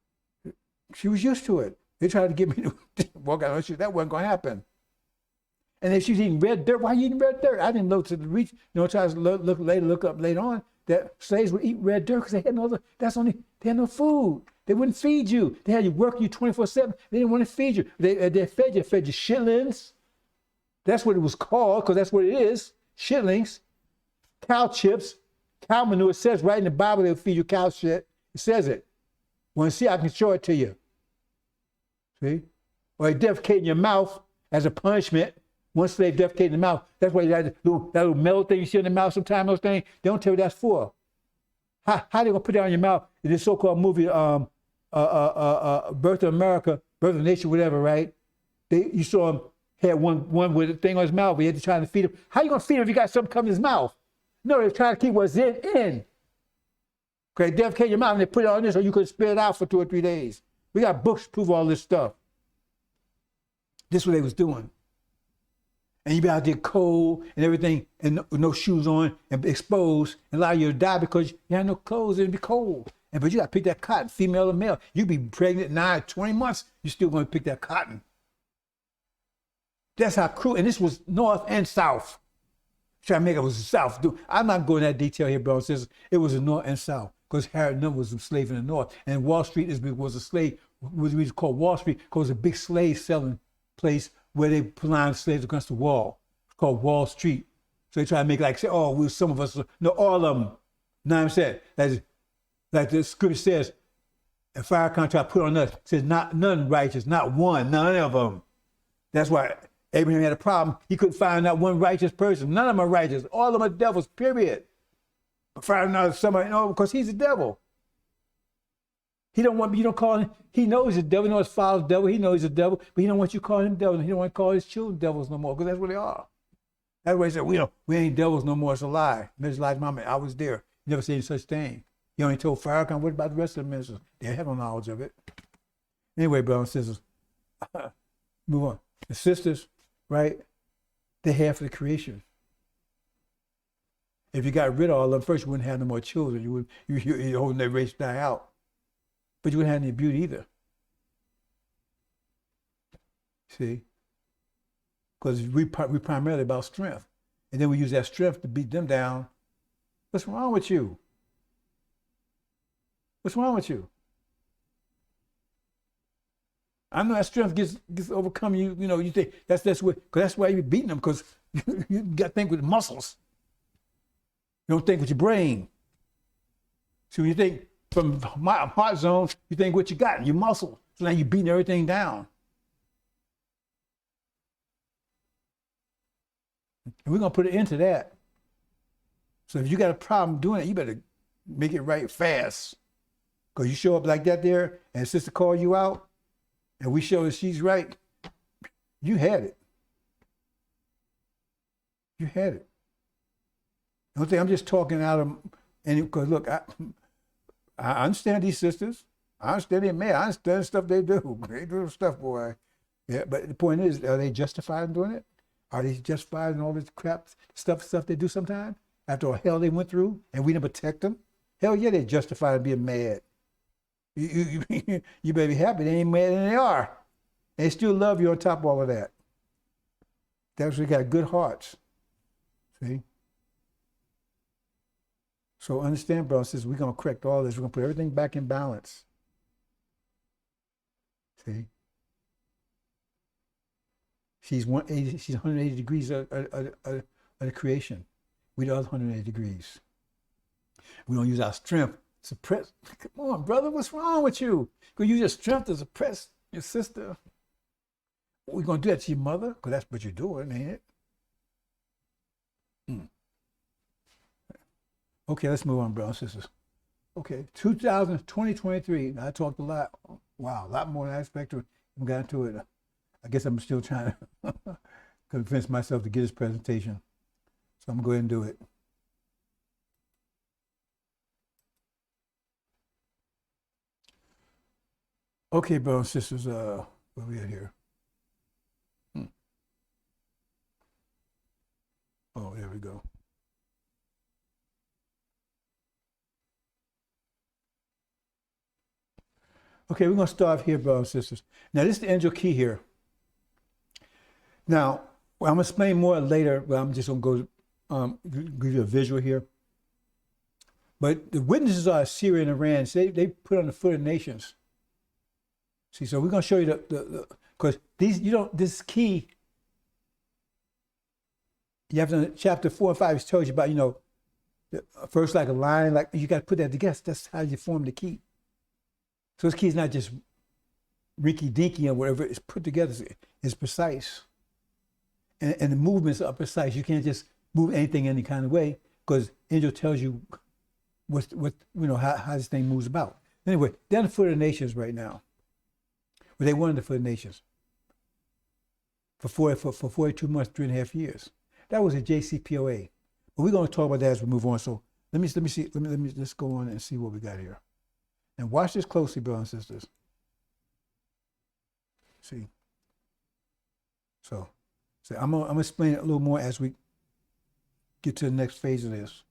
she was used to it. They tried to get me to walk out those shoes. That wasn't going to happen. And if she was eating red dirt, why are you eating red dirt? I didn't know to reach, try to look up later on that slaves would eat red dirt because they had they had no food. They wouldn't feed you. They had you working you 24/7. They didn't want to feed you. They fed you chitlins. That's what it was called, because that's what it is. Chitlins, cow chips, cow manure. It says right in the Bible they'll feed you cow shit. It says it. Want to see? I can show it to you. See? Or they defecate in your mouth as a punishment. One slave defecated in the mouth. That's why that little metal thing you see in the mouth sometimes, those things, they don't tell you what that's for. How they gonna put that on your mouth in this so-called movie, Birth of America, Birth of the Nation, whatever, right? You saw him had one with a thing on his mouth. We had to try to feed him. How you gonna feed him if you got something coming in his mouth? No, they're trying to keep what's in. Okay, they defecate your mouth and they put it on this, or you could spit it out for 2 or 3 days. We got books to prove all this stuff. This is what they was doing. And you be out there cold and everything, and no shoes on, and exposed, and allow you to die because you had no clothes, and it'd be cold. But you got to pick that cotton, female or male. You be pregnant 9, 20 months, you're still going to pick that cotton. That's how cruel. And this was north and south. Trying to make it was the south. I'm not going into that detail here, brothers and sisters. It was the north and south because Harriet Nunn was a slave in the north, and Wall Street was a slave. Was we called Wall Street because it was a big slave selling place where they lined slaves against the wall. It's called Wall Street. So they try to make like say, oh, we some of us, no, all of them. You know what I'm saying? That's like the scripture says, a fire contract put on us. It says not none righteous, not one, none of them. That's why Abraham had a problem. He couldn't find out one righteous person. None of them are righteous. All of them are devils, period. But finding out somebody, because he's a devil. He don't want you don't call him. He knows he's a devil. He knows his father's devil. He knows he's a devil, but he don't want you to call him devil. He don't want to call his children devils no more because that's what they are. That's why he said, we ain't devils no more. It's a lie. Mrs. Elijah Muhammad, I was there. He never said any such thing. He only told Farrakhan, what about the rest of the ministers? They have no knowledge of it. Anyway, brothers and sisters, move on. The sisters, right? They're half of the creation. If you got rid of all of them, first you wouldn't have no more children. You're holding that race die out. But you wouldn't have any beauty either. See? Because we primarily about strength. And then we use that strength to beat them down. What's wrong with you? What's wrong with you? I know that strength gets overcome you. You know, you think that's why you're beating them, because you got to think with muscles. You don't think with your brain. So when you think from my heart zone, you think what you got, your muscle. So now you're beating everything down. And we're going to put an end to that. So if you got a problem doing it, you better make it right fast. Because you show up like that there, and sister call you out, and we show that she's right, you had it. You had it. Don't think I'm just talking out of, and because look, I understand these sisters. I understand their man. I understand the stuff they do. They do stuff, boy. Yeah, but the point is, are they justified in doing it? Are they justified in all this crap stuff they do sometimes? After all hell they went through, and we didn't protect them? Hell yeah, they're justified in being mad. You better be happy they ain't mad than they are. They still love you on top of all of that. That's why they got good hearts. See? So understand, brothers, says we're going to correct all this. We're going to put everything back in balance. See? She's 180 degrees of the creation. We the other 180 degrees. We don't use our strength to suppress. Come on, brother, what's wrong with you? You use your strength to suppress your sister. We're going to do that to your mother? Because that's what you're doing, ain't it? Okay, let's move on, brothers and sisters. Okay, 2023. I talked a lot. Wow, a lot more than I expected. We got into it. I guess I'm still trying to convince myself to get this presentation. So I'm going to go ahead and do it. Okay, brothers and sisters, where are we at here? Oh, there we go. Okay, we're going to start here, brothers and sisters. Now, this is the angel key here. Now, I'm going to explain more later, but I'm just going to go give you a visual here. But the witnesses are Syria and Iran. So they put on the foot of nations. See, so we're going to show you because this key, you have to, chapter 4 and 5, it tells you about, first like a line, like you got to put that together. That's how you form the key. So this key is not just rinky-dinky or whatever. It's put together. It's precise. And the movements are precise. You can't just move anything any kind of way because angel tells you how this thing moves about. Anyway, they're on the foot of the nations right now. Well, they were on the foot of the nations for 42 months, 3.5 years. That was a JCPOA. But we're going to talk about that as we move on. So let me see. Let me just go on and see what we got here. And watch this closely, brothers and sisters. See. So I'm gonna explain it a little more as we get to the next phase of this.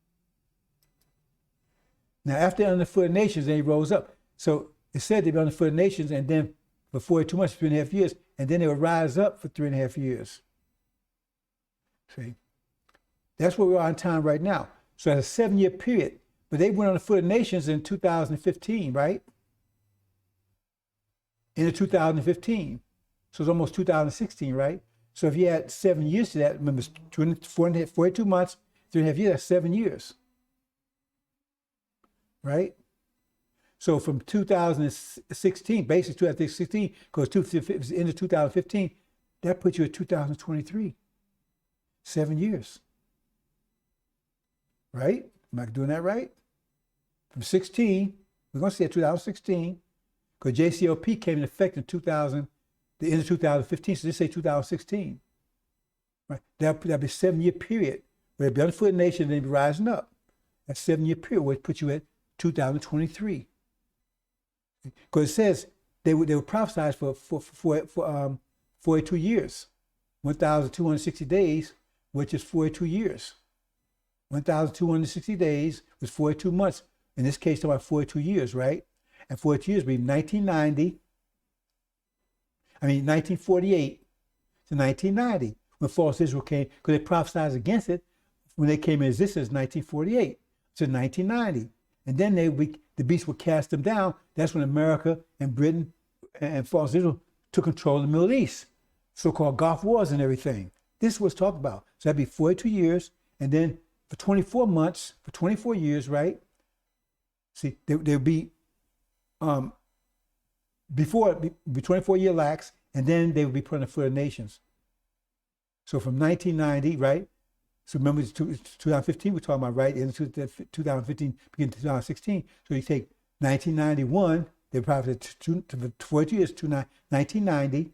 Now, after they're on the foot of nations, then he rose up. So it said they'd be on the foot of nations, and then for 42 months, 3.5 years, and then they would rise up for 3.5 years. See? That's where we are in time right now. So it's a 7-year period. But they went on the foot of nations in 2015, right? In 2015. So it's almost 2016, right? So if you add 7 years to that, remember, 42 months, 3.5 years, that's 7 years. Right? So from 2016, basically 2016, because it's the end of 2015, that puts you at 2023. 7 years. Right? Am I doing that right? From 16, we're going to say 2016, because JCLP came in effect in the end of 2015, so they say 2016. Right? That'll be a 7-year period where they'll be on the foot of the nation and they'll be rising up. That 7-year period would put you at 2023. Because it says they were prophesied for 42 years, 1,260 days, which is 42 years. 1,260 days was 42 months. In this case, about 42 years, right? And 42 years would be 1948 to 1990, when false Israel came, because they prophesied against it when they came in existence in 1948 to 1990. And then the beast would cast them down. That's when America and Britain and false Israel took control of the Middle East, so-called Gulf Wars and everything. This was talked about. So that'd be 42 years, and then for 24 months, for 24 years, right? See, there'll be before the 24-year lax, and then they would be put on the foot of nations. So from 1990, right? So remember, it's 2015 we're talking about, right? In 2015, beginning 2016. So you take 1991, they probably to 42 years to 1990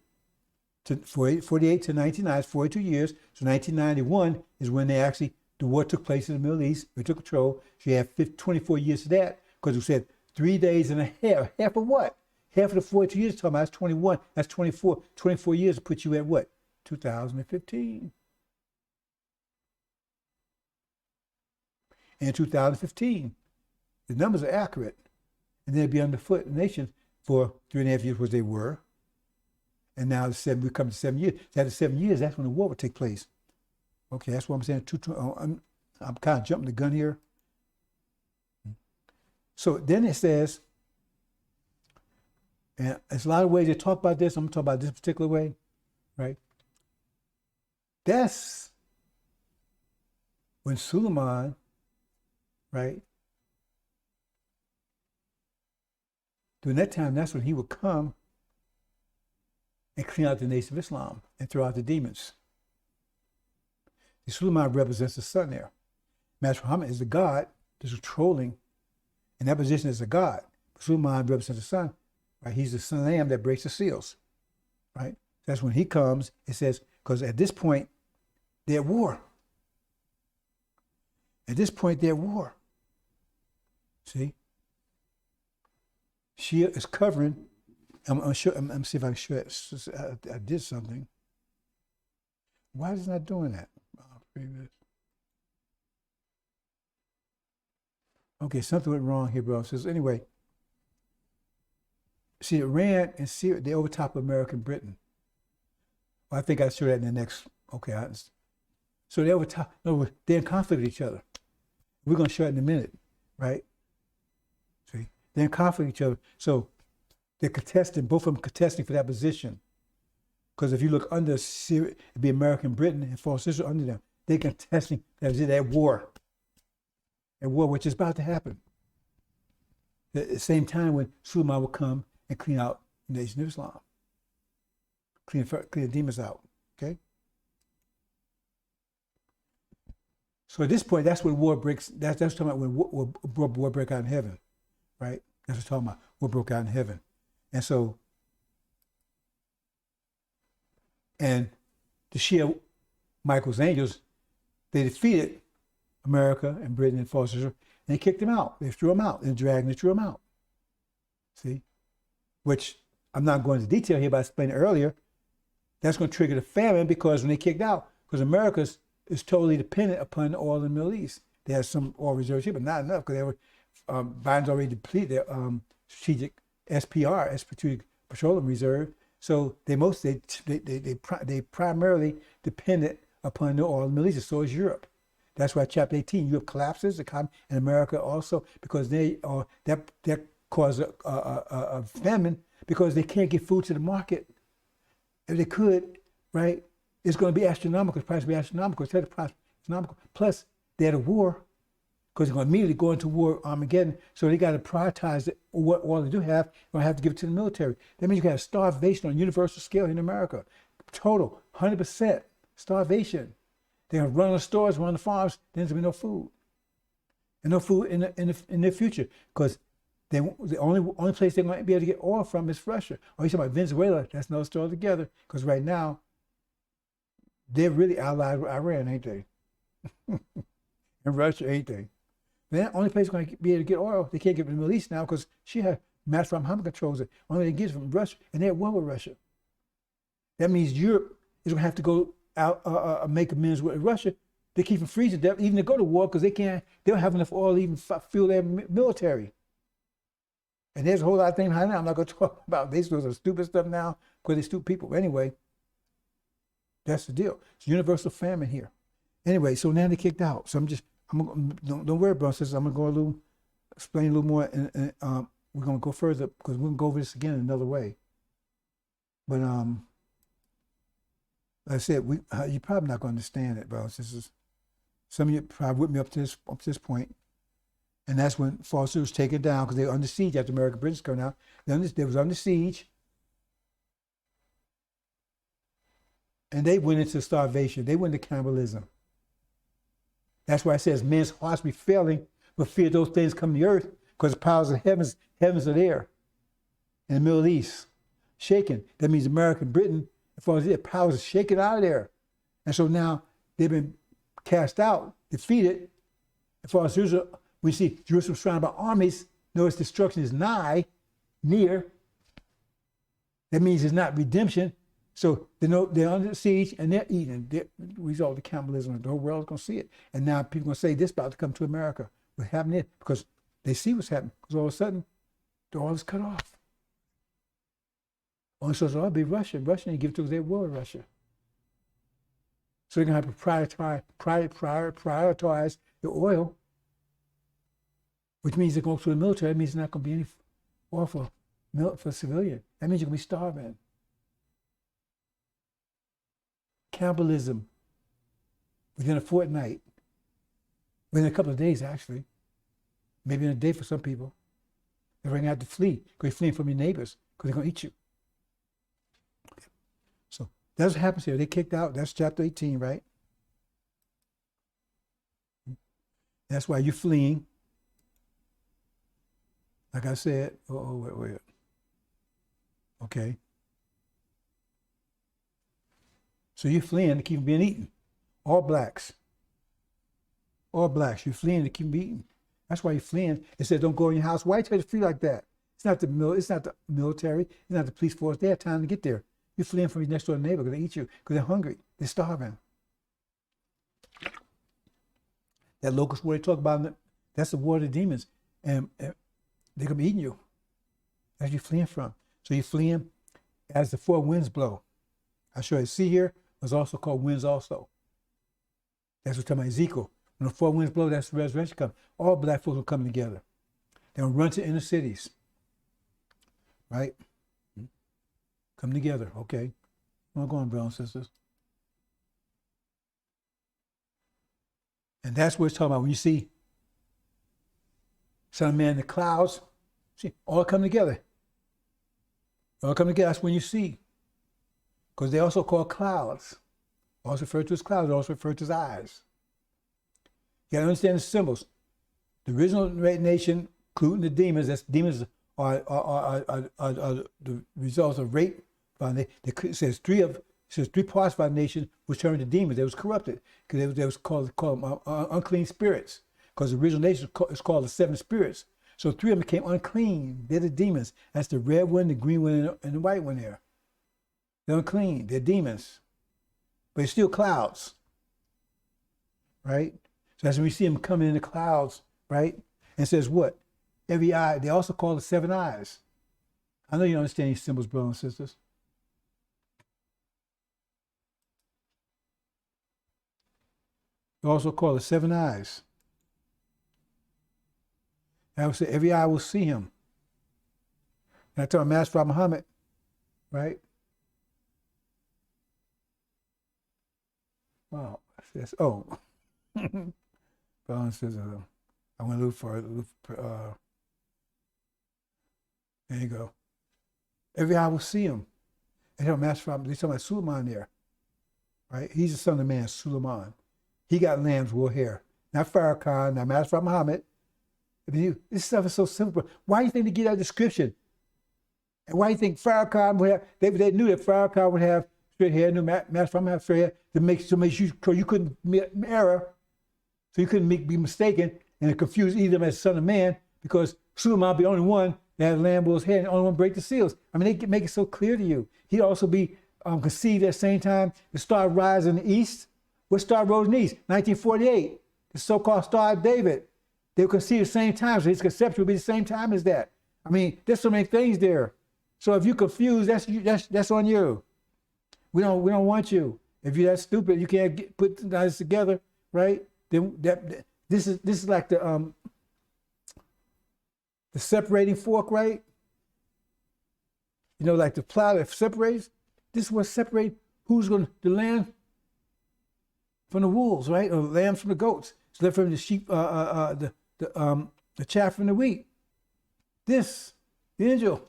to 48 to 99, 42 years. So 1991 is when the war took place in the Middle East. They took control. So you have 24 years of that, because we said 3 days and a half. Half of what? Half of the 42 years talking about, that's 21. That's 24. 24 years to put you at what? 2015. In 2015, the numbers are accurate. And they'd be underfoot the nation for 3.5 years, which they were. And now we come to 7 years. So after 7 years, that's when the war would take place. Okay, that's what I'm saying. I'm kind of jumping the gun here. So then it says, and there's a lot of ways to talk about this. I'm going to talk about this particular way, right? That's when Suleiman, right? During that time, that's when he would come and clean out the nation of Islam and throw out the demons. The Suleiman represents the sun there. Master Muhammad is the God that's controlling, in that position as a God. Suleiman represents the sun, right? He's the son of Lamb that breaks the seals, right? That's when he comes, it says, because at this point, they're at war. At this point, they're at war. See? Shia is covering. I'm see if I can show it. I did something. Why is it not doing that? Okay, something went wrong here, bro. So anyway, see, Iran and Syria, they overtop America and Britain. Well, I think I show that in the next. Okay, so they overtop. No, they're in conflict with each other. We're going to show it in a minute, right? See, they're in conflict with each other. So they're contesting, both of them contesting for that position. Because if you look under Syria, it'd be America and Britain and false Israel under them. They're contesting that war. A war which is about to happen. At the same time when Suleiman will come and clean out the nation of Islam. Clean the demons out, okay? So at this point, that's when war breaks, that's talking about when war broke out in heaven, right? That's what we're talking about, war broke out in heaven. And so, and the Shia, Michael's angels, they defeated America and Britain and false Israel, and they kicked them out. They threw them out. And they threw them out. See? Which I'm not going into detail here, but I explained it earlier. That's going to trigger the famine, because when they kicked out, because America is totally dependent upon oil in the Middle East. They had some oil reserves here, but not enough, because Biden's already depleted their strategic SPR, strategic petroleum reserve. So they primarily dependent upon the oil in the Middle East. So is Europe. That's why Chapter 18, Europe collapses, the economy, and America also, because they are that causes a famine because they can't get food to the market. If they could, right, it's going to be astronomical. The price will be astronomical. Instead of price astronomical. Plus, they're at a war because they're going to immediately go into war, Armageddon. So they got to prioritize what oil they do have. They're going to have to give it to the military. That means you got starvation on a universal scale in America. Total, 100% starvation. They're going to run the stores, run the farms. There's going to be no food. And no food in their future because the only place they're going to be able to get oil from is Russia. Or you talking about Venezuela, that's another story altogether. Because right now, they're really allied with Iran, ain't they? And Russia, ain't they? The only place they're going to be able to get oil, they can't get it from the Middle East now because she has Master Muhammad controls it. Only they get it from Russia, and they're at war with Russia. That means Europe is going to have to go out make amends with Russia. They keep them freezing, even to go to war because they don't have enough oil to even fuel their military. And there's a whole lot of things behind that I'm not going to talk about. They do some stupid stuff now because they're stupid people. Anyway, that's the deal. It's universal famine here. Anyway, so now they kicked out. So don't worry about this. I'm going to explain a little more, and we're going to go further because we're going to go over this again another way. But like I said, you're probably not going to understand it, bro. Some of you probably with me up to this point. And that's when Foster was taken down because they were under siege after American British coming out. They was under siege. And they went into starvation. They went into cannibalism. That's why it says men's hearts be failing, but fear those things come to the earth because the powers of heavens are there. In the Middle East, shaken. That means America and Britain, as far as their powers are shaken out of there. And so now they've been cast out, defeated. As far as Israel, we see Jerusalem surrounded by armies. Notice destruction is near. That means it's not redemption. So they're under siege and they're eating. The result of cannibalism. The whole world is going to see it. And now people are going to say this about to come to America. What's happening? Because they see what's happening. Because all of a sudden, the oil is cut off. Only source of oil be Russia. Russia ain't give it to us. They war with Russia. So they're going to have to prioritize the oil, which means they go to the military. That means there's not going to be any oil for civilian. That means you're going to be starving. Cannibalism within a fortnight, within a couple of days actually, maybe in a day for some people. They're going to have to flee because you're fleeing from your neighbors because they're going to eat you. So that's what happens here. They kicked out. That's chapter 18, right? That's why you're fleeing. Like I said, wait. Okay. So you're fleeing to keep being eaten. All blacks. You're fleeing to keep being eaten. That's why you're fleeing. It says don't go in your house. Why tell you to flee like that? It's not the military. It's not the police force. They have time to get there. You're fleeing from your next door neighbor because they eat you, because they're hungry. They're starving. That locust war they talk about, that's the war of the demons. And they're going to be eating you. That's what you're fleeing from. So you're fleeing as the four winds blow. I show you. See here, was also called winds also. That's what talking about Ezekiel. When the four winds blow, that's the resurrection comes. All black folks will come together. They'll run to inner cities. Right? Come together. Okay. Where am I going, brothers and sisters? And that's what it's talking about. When you see Son of Man in the clouds, see, all come together. All come together. That's when you see. Because they also call clouds. Also referred to as clouds, also referred to as eyes. You got to understand the symbols. The original nation, including the demons, that's demons are the results of rape. It says three parts of our nation was turned to demons. They was corrupted because they was called unclean spirits. Because the original nation is called the seven spirits. So three of them became unclean. They're the demons. That's the red one, the green one, and the white one there. They're unclean. They're demons. But it's still clouds. Right? So as we see them coming in the clouds, right? And it says what? Every eye, they also call it 7 eyes. I know you understand these symbols, brothers and sisters. They also call it 7 eyes. And I would say every eye will see him. And I tell Master Muhammad, right? Wow. Says, oh. Brothers and sisters, I'm going to look for there you go. Every eye will see him. And tell Master Muhammad, they talking about Suleiman there. Right? He's the son of man, Suleiman. He got lamb's wool hair. Not Farrakhan, not Master Muhammad. I mean, this stuff is so simple. Why do you think they give that description? And why do you think Farrakhan would have, they knew that Farrakhan would have straight hair, knew Master Muhammad have straight hair to make you, so you couldn't error, so you couldn't be mistaken and confuse either as son of man, because Suleiman be the only one that had lamb wool's hair and the only one break the seals. I mean, they make it so clear to you. He'd also be conceived at the same time. The star rising in the east. What star rose in the east? 1948. The so-called Star of David. They were conceived at the same time, so his conception would be the same time as that. I mean, there's so many things there. So if you're confused, that's on you. We don't want you. If you're that stupid, you can't put this together, right? Then this is like the separating fork, right? You know, like the plow that separates. This is what separates who's going to the lamb from the wolves, right? Or the lambs from the goats. It's left from the sheep, the chaff from the wheat. This, the angel.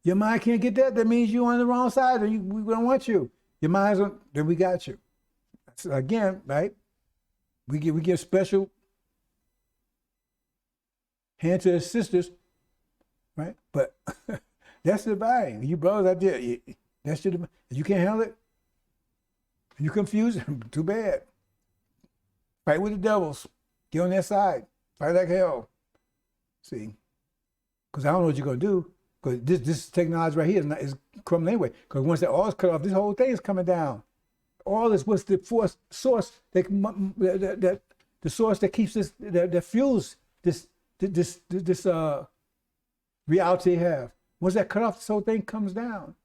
Your mind can't get that. That means you're on the wrong side, or we don't want you. Your mind's on. Then we got you. So again, right? We give special hand to the sisters, right? But that's the divine. You brothers out there, that's the divine. If you can't handle it, you confused, too bad. Fight with the devils. Get on their side. Fight like hell. See? Because I don't know what you're going to do. Because this technology right here is coming anyway. Because once that oil is cut off, this whole thing is coming down. All this was the source that the source that keeps this, that fuels this reality they have. Once that cut off, this whole thing comes down.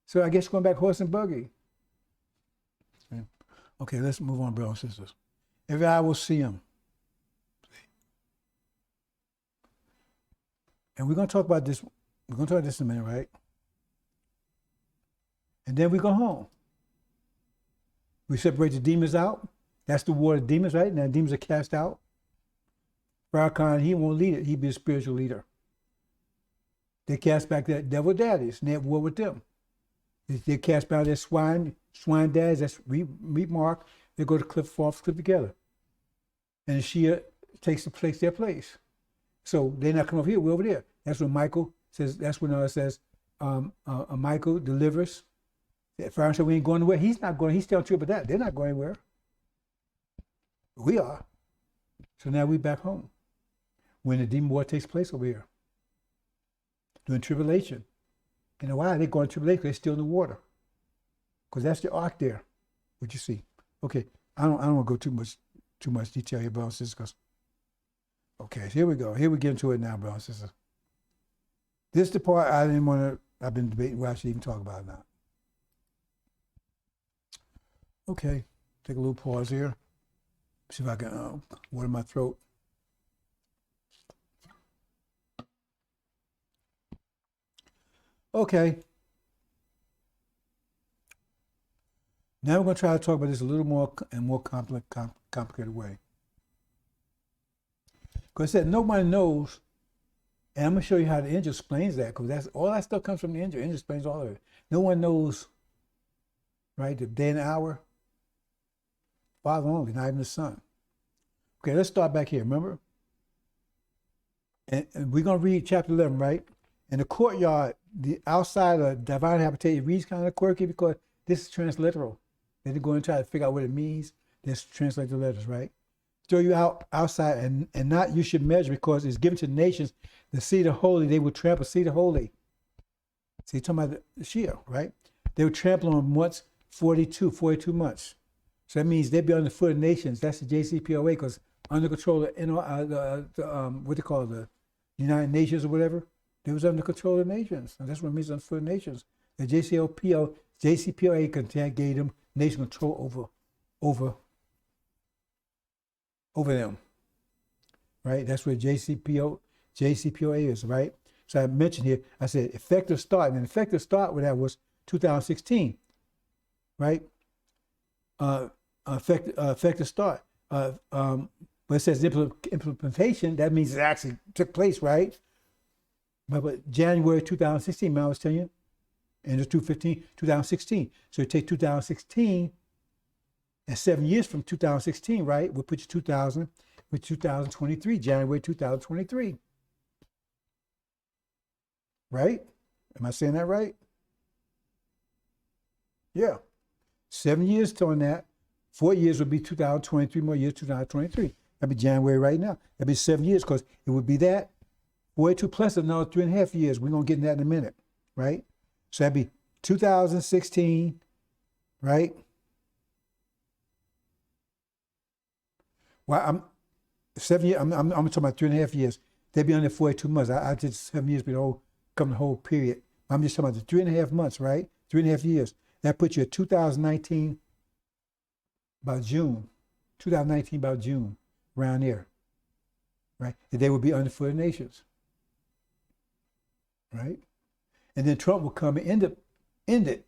So I guess going back horse and buggy. Okay, let's move on, brothers and sisters. Every eye will see him. And we're going to talk about this. We're going to talk about this in a minute, right? And then we go home. We separate the demons out. That's the war of demons, right? Now demons are cast out. Farrakhan, he won't lead it. He'll be a spiritual leader. They cast back their devil daddies, and they have war with them. They cast back their swine dads, that's meat mark. They go to cliff together. And the Shia takes their place. So they're not coming over here, we're over there. That's when Michael says, Michael delivers. Farrakhan said, we ain't going anywhere. He's not going, he's telling you about that. They're not going anywhere. We are. So now we back home. When the demon war takes place over here. During tribulation. You know why? They're going to tribulation, they're still in the water. Because that's the ark there. What you see. Okay, I don't want to go too much detail here, brothers and sisters. Okay, so here we go. Here we get into it now, brothers and sisters. This is the part I've been debating whether I should even talk about it now. Okay, take a little pause here. See if I can water my throat. Okay. Now we're going to try to talk about this a little more in more complicated way. Because I said nobody knows, and I'm going to show you how the angel explains that, because that's all that stuff comes from the angel. The angel explains all of it. No one knows, right, the day and the hour. Father only, not even the Son. Okay, let's start back here, remember? And we're going to read chapter 11, right? In the courtyard, the outside of divine habitation reads kind of quirky because this is transliteral. They go and try to figure out what it means. Let's translate the letters, right? Throw you outside and not you should measure because it's given to the nations. The seed of holy, they will trample. Seed of holy. See, talking about the Shia, right? They would trample on months 42 months. So that means they'd be on the foot of nations. That's the JCPOA because under control of what they call the United Nations or whatever. They was under control of the nations, and that's what it means under the nations. The JCPOA gave them nation control over them, right? That's what JCPOA is, right? So I mentioned here, I said effective start, and effective start with that was 2016, right? Effective start. But it says implementation, that means it actually took place, right? But January 2016, man, I was telling you, and it's 2016. So you take 2016 and 7 years from 2016, right? We'll put you 2023, January 2023. Right? Am I saying that right? Yeah. 7 years on that. 4 years would be 2023, more years, 2023. That'd be January right now. That'd be 7 years because it would be that. 42 plus another 3.5 years. We're going to get in that in a minute, right? So that'd be 2016, right? Well, I'm 7 years. I'm talking about 3.5 years. They'd be under 42 months. I did 7 years, but the whole period. I'm just talking about the 3.5 months, right? 3.5 years. That puts you at 2019 about June. 2019 about June, around there, right? And they would be under the nations, right? And then Trump would come and end it.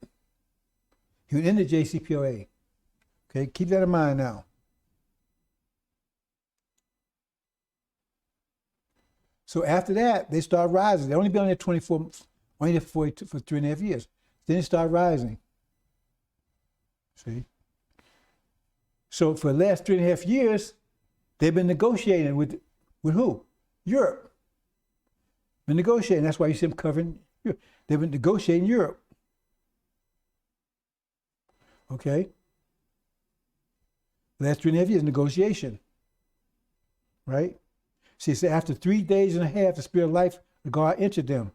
He would end the JCPOA. Okay, keep that in mind now. So after that, they start rising. They only been on there 24, only there for 3.5 years. Then they start rising. See? So for the last 3.5 years, they've been negotiating with who? Europe. Been negotiating. That's why you see them covering Europe. They've been negotiating Europe. Okay? The last 3.5 years, negotiation. Right? See, so after 3 days and a half, the spirit of life of God entered them.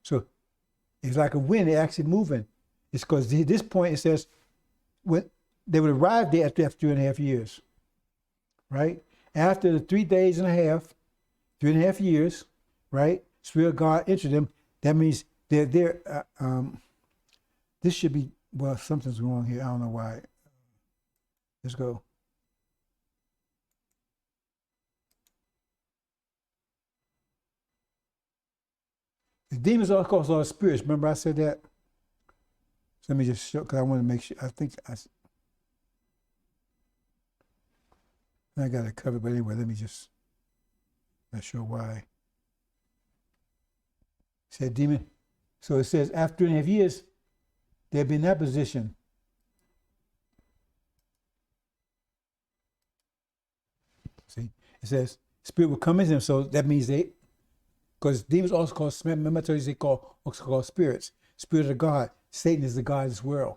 So it's like a wind, they're actually moving. It's because at this point it says when they would arrive there after 3.5 years. Right? After the 3 days and a half, 3.5 years, right? Spirit of God entered them. That means they're there. This should be, well, something's wrong here. I don't know why. Let's go. The demons are called all spirits. Remember I said that? So let me just show, because I want to make sure. I think I got it covered, but anyway, let me just, not sure why. It said demon. So it says after 3.5 years, they've been in that position. See, it says spirit will come into them. So that means because demons also called, remember I told you also called spirits. Spirit of God. Satan is the God of this world.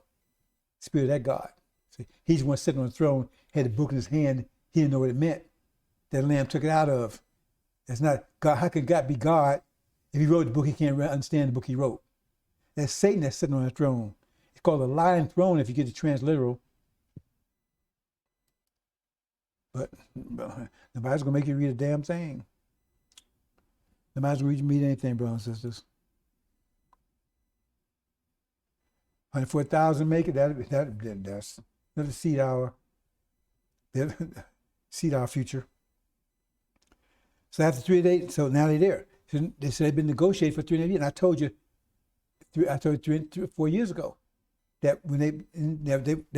Spirit of that God. See, he's the one sitting on the throne, had the book in his hand. He didn't know what it meant. That lamb took it out of. That's not God. How can God be God? If he wrote the book, he can't understand the book he wrote. That's Satan that's sitting on the throne. It's called a lion throne if you get the transliteral. But nobody's going to make you read a damn thing. Nobody's going to read anything, brothers and sisters. 104,000 make it. That's another seed hour. Seed our future. So after 3 days, so now they're there. So they said they've been negotiating for 3.5 years. And I told you 4 years ago that when they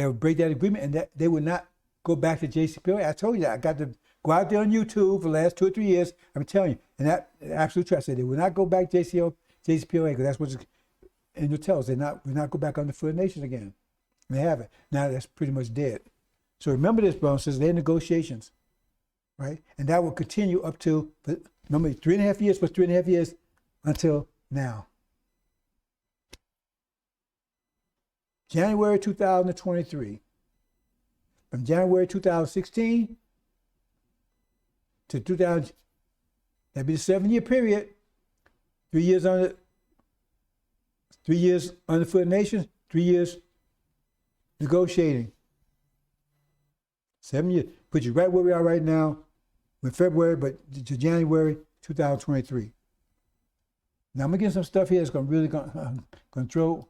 would break that agreement and that they would not go back to JCPOA. I told you that. I got to go out there on YouTube for the last 2 or 3 years. I'm telling you. And that absolute true. I said they will not go back to JCPOA because that's what angel tells. They will not go back on the foot of nations again. And they haven't. Now that's pretty much dead. So remember this, brothers and sisters, they're negotiations, right? And that will continue up to, remember, 3.5 years plus 3.5 years until now. January 2023. From January 2016 to 2000, that'd be the 7-year period. 3 years under the foot of nations, 3 years negotiating. 7 years. put you right where we are right now, with February, but to January 2023. Now I'm gonna get some stuff here that's gonna really control.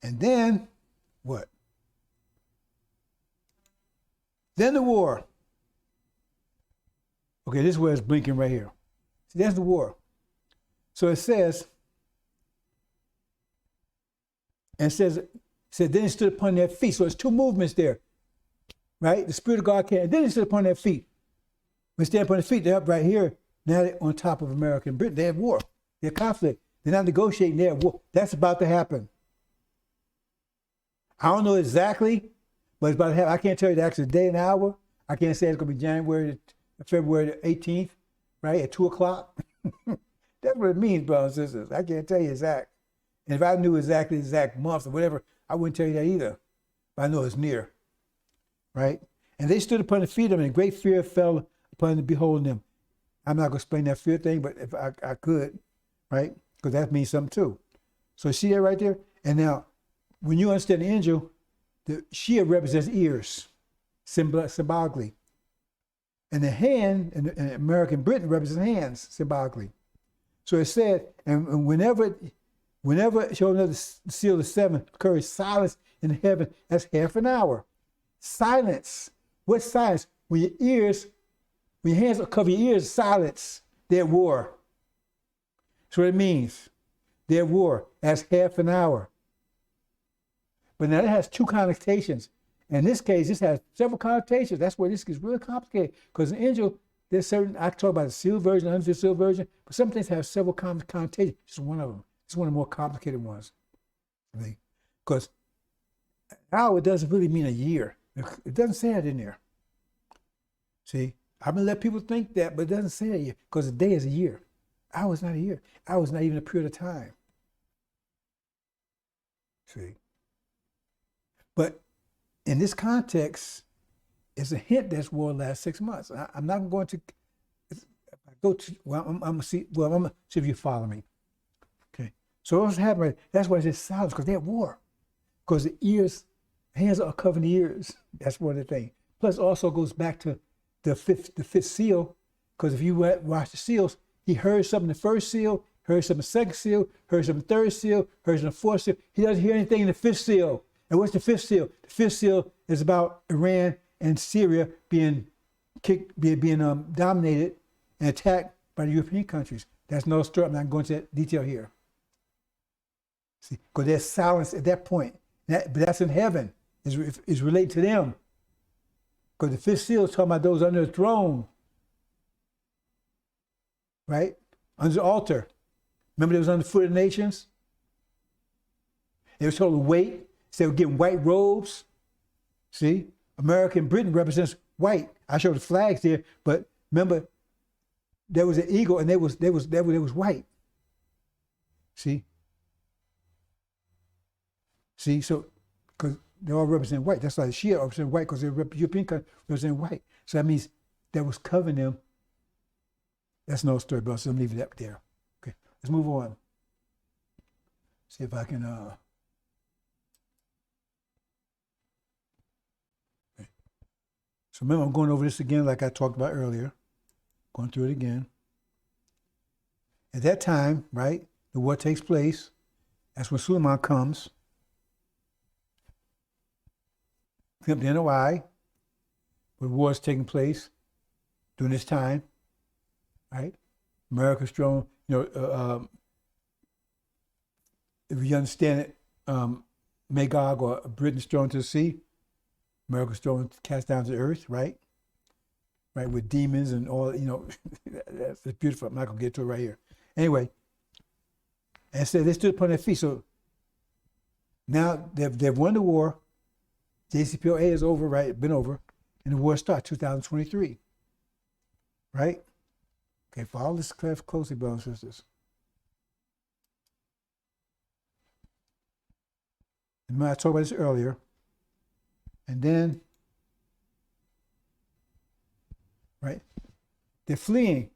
And then what? Then the war. Okay, this is where it's blinking right here. See, that's the war. So it says, and it said, then he stood upon their feet. So there's two movements there, right? The Spirit of God came, and then he stood upon their feet. When they stand upon their feet, they're up right here. Now they're on top of America and Britain. They have war. They're conflict. They're not negotiating. They're at war. That's about to happen. I don't know exactly, but it's about to happen. I can't tell you the actual day and hour. I can't say it's going to be February the 18th, right, at 2 o'clock. That's what it means, brothers and sisters. I can't tell you exact. And if I knew exactly the exact month or whatever, I wouldn't tell you that either. But I know it's near, right? And they stood upon the feet of them, and great fear fell upon them, beholding them. I'm not going to explain that fear thing, but if I could, right? Because that means something too. So see that right there? And now, when you understand the angel, the Shia represents ears, symbolically. And the hand, in American Britain, represents hands, symbolically. So it said, and whenever showing another seal of the seven, occurs silence in heaven, that's half an hour. Silence. What's silence? When your hands cover your ears, silence. They're at war. That's what it means. They're at war. That's half an hour. But now it has two connotations. In this case, this has several connotations. That's where this gets really complicated. Because in angel, there's certain, I talk about the sealed version, the unsealed version, but some things have several connotations. It's one of them. It's one of the more complicated ones. Because an hour doesn't really mean a year. It doesn't say that in there. See, I'm going to let people think that, but it doesn't say that year. Because a day is a year. Hour is not a year. Hour is not even a period of time. See. But in this context, it's a hint that war lasts 6 months. I'm not going to go to. Well, I'm gonna see. Well, I'm gonna see if you follow me. Okay. So what's happening? That's why it's silence, because they're at war. Because the hands are covering the ears. That's one of the things. Plus, also goes back to the fifth seal. Because if you watch the seals, he heard something in the first seal, heard something in the second seal, heard something in the third seal, heard something in the fourth seal. He doesn't hear anything in the fifth seal. And what's the fifth seal? The fifth seal is about Iran and Syria being dominated and attacked by the European countries. That's no story. I'm not going into that detail here. See, because there's silence at that point. But that's in heaven. It's related to them. Because the fifth seal is talking about those under the throne. Right? Under the altar. Remember they was under the foot of the nations? They were told to wait. So they were getting white robes. See? America and Britain represents white. I showed the flags there, but remember, there was an eagle and they was white. See? See, so because they all represent white. That's why the Shia represent white, because they're European countries represent white. So that means that was covering them. That's no story, but so I'm leaving that there. Okay, let's move on. See if I can So remember, I'm going over this again like I talked about earlier. Going through it again. At that time, right, the war takes place. That's when Suleiman comes. Clean up the NOI. Where war is taking place during this time. Right? America's thrown, if you understand it, Magog or Britain's thrown to the sea. America's thrown, cast down to the earth, right? Right, with demons and all, that's beautiful. I'm not going to get to it right here. Anyway, and so they stood upon their feet. So now they've won the war. JCPOA is over, right? Been over. And the war starts 2023. Right? Okay, follow this closely, brothers and sisters. Remember, I talked about this earlier. And then, right, they're fleeing.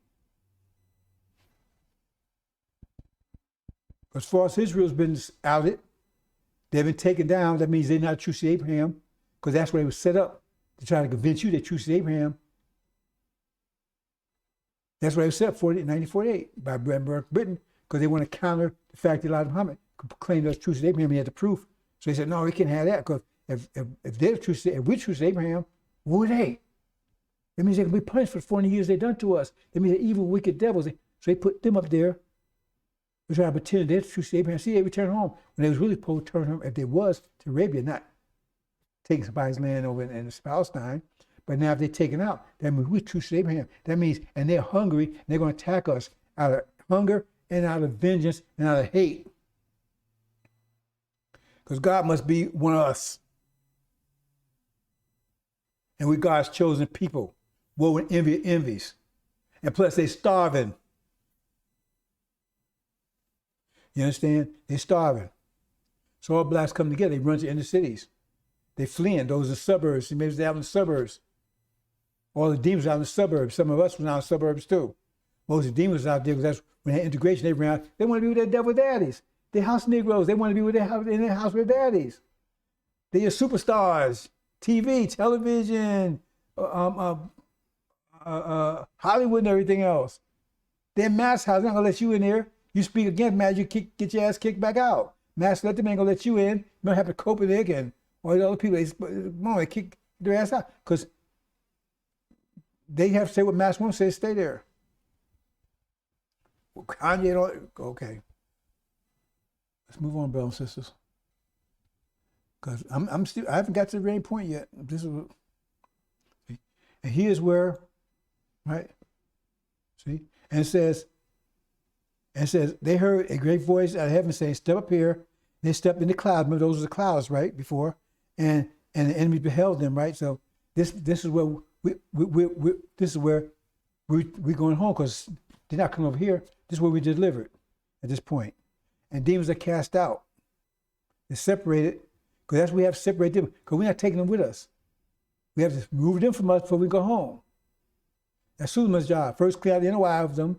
As far as Israel's been outed, they've been taken down. That means they're not true to Abraham, because that's where it was set up to try to convince you that truth is Abraham. That's why it was set up 1948 by Britain, because they want to counter the fact that Elijah Muhammad claimed that truth is Abraham, he had the proof. So they said, no, we can't have that, because if they're truth, if we truth is Abraham, what were they? That means they can be punished for the 40 years they've done to us. That means they're evil, wicked devils. So they put them up there. We try to pretend they're truth is Abraham. See, they returned home when they was really supposed to turn home, if they was, to Arabia, not taking somebody's land over in Palestine. But now if they're taken out, that means we're true to Abraham. That means, and they're hungry, and they're going to attack us out of hunger and out of vengeance and out of hate. Because God must be one of us. And we're God's chosen people. Woe and envies. And plus they're starving. You understand? They're starving. So all blacks come together, they run to inner cities. They fleeing. Those are suburbs. Maybe they're out in the suburbs. All the demons out in the suburbs. Some of us were out in the suburbs too. Most of the demons out there, because that's when they had integration, they ran out. They want to be with their devil daddies. They're house Negroes. They want to be with in their house with their daddies. They're superstars. TV, television, Hollywood and everything else. They're mass house. They're not going to let you in there. You speak against mass, you get your ass kicked back out. Mass let them ain't going to let you in. You don't have to cope with it again. All the other people, they kick their ass out because they have to say what Mass wants to say, stay there. Well, Kanye don't, okay. Let's move on, brothers and sisters. Because I'm still, I haven't got to the main point yet. This is, see? And here's where, right? See? And it says, they heard a great voice out of heaven saying, step up here. They stepped in the clouds. Remember, those were the clouds, right? Before. And the enemy beheld them, right? So this is where we're going home, because they're not coming over here. This is where we delivered at this point. And demons are cast out. They're separated, because that's why we have to separate them, because we're not taking them with us. We have to remove them from us before we go home. That's Suleiman's job. First clear out the NOI of them,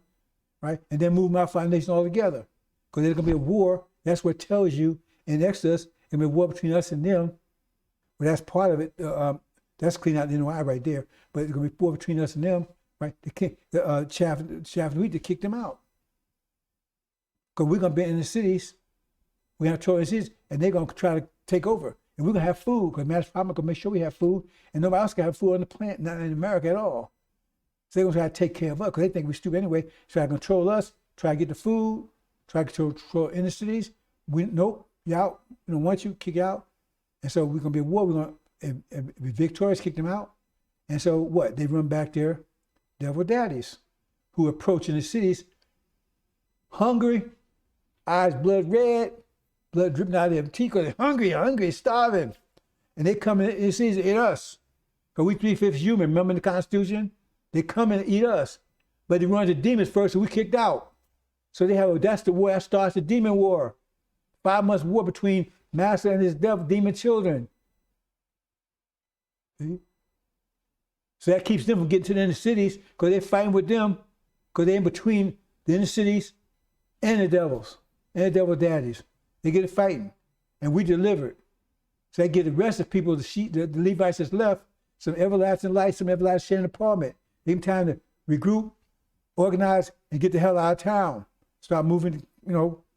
right? And then move them out foundation altogether. Because there's going to be a war. That's what tells you in Exodus, there'll be a war between us and them. Well, that's part of it. That's clean out the NOI right there. But there's going to be war between us and them, right? The chaff and wheat to kick them out. Because we're going to be in the cities. We're going to control the cities, and they're going to try to take over. And we're going to have food, because Master Prophet going to make sure we have food, and nobody else can have food on the planet, not in America at all. So they're going to try to take care of us, because they think we're stupid anyway. Try to control us, try to get the food, try to control inner cities. Nope, you're out. We don't want you, kick you out. And so we're going to be at war. We're going to be victorious, kick them out. And so what? They run back their devil daddies who approach in the cities hungry, eyes blood red, blood dripping out of their teeth, because they're hungry, starving. And they come in the cities to eat us. Because we 3/5 human, remember in the Constitution? They come in and eat us. But they run to demons first, so we kicked out. So that's the war that starts the demon war. 5 months war between Master and his devil, demon children. See? So that keeps them from getting to the inner cities, because they're fighting with them, because they're in between the inner cities and the devils, and the devil daddies. They get it fighting, and we delivered. So they give the rest of people, the Levites that's left, some everlasting life, some everlasting apartment. Give them time to regroup, organize, and get the hell out of town. Start moving,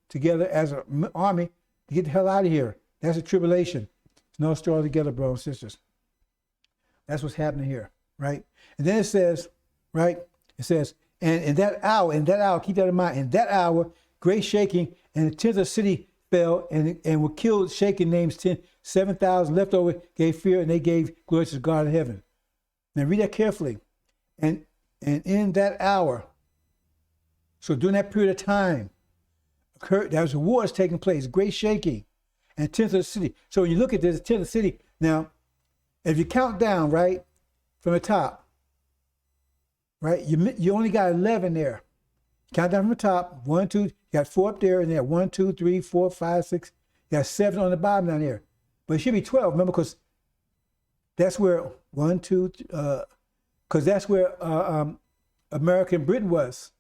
together as an army to get the hell out of here. That's a tribulation. It's no story together, brothers and sisters. That's what's happening here, right? And then it says, right? It says, and in that hour, keep that in mind, in that hour, great shaking, and the 10th of the city fell and were killed, shaking names 7,000 left over, gave fear, and they gave glory to God in heaven. Now read that carefully. And in that hour, so during that period of time, there was a war that's taking place, great shaking, and 10th of the city. So when you look at this, 10th of the city, now, if you count down, right, from the top, right, you only got 11 there. Count down from the top, 1, 2, you got 4 up there, and there, 1, 2, 3, 4, 5, 6, you got 7 on the bottom down there. But it should be 12, remember, because that's where, 1, 2, because that's where America and Britain was.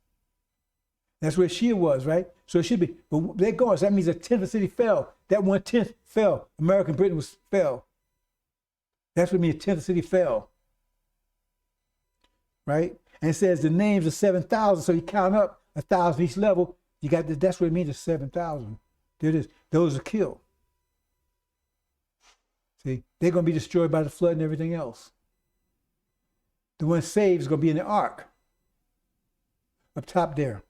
That's where Shia was, right? So it should be, but they're going, so that means the 10th of the city fell. That 1/10 fell. American Britain fell. That's what it means 10th city fell. Right? And it says the names of 7,000. So you count up 1,000 each level. You got this. That's what it means. 7,000. There it is. Those are killed. See, they're going to be destroyed by the flood and everything else. The one saved is going to be in the ark. Up top there.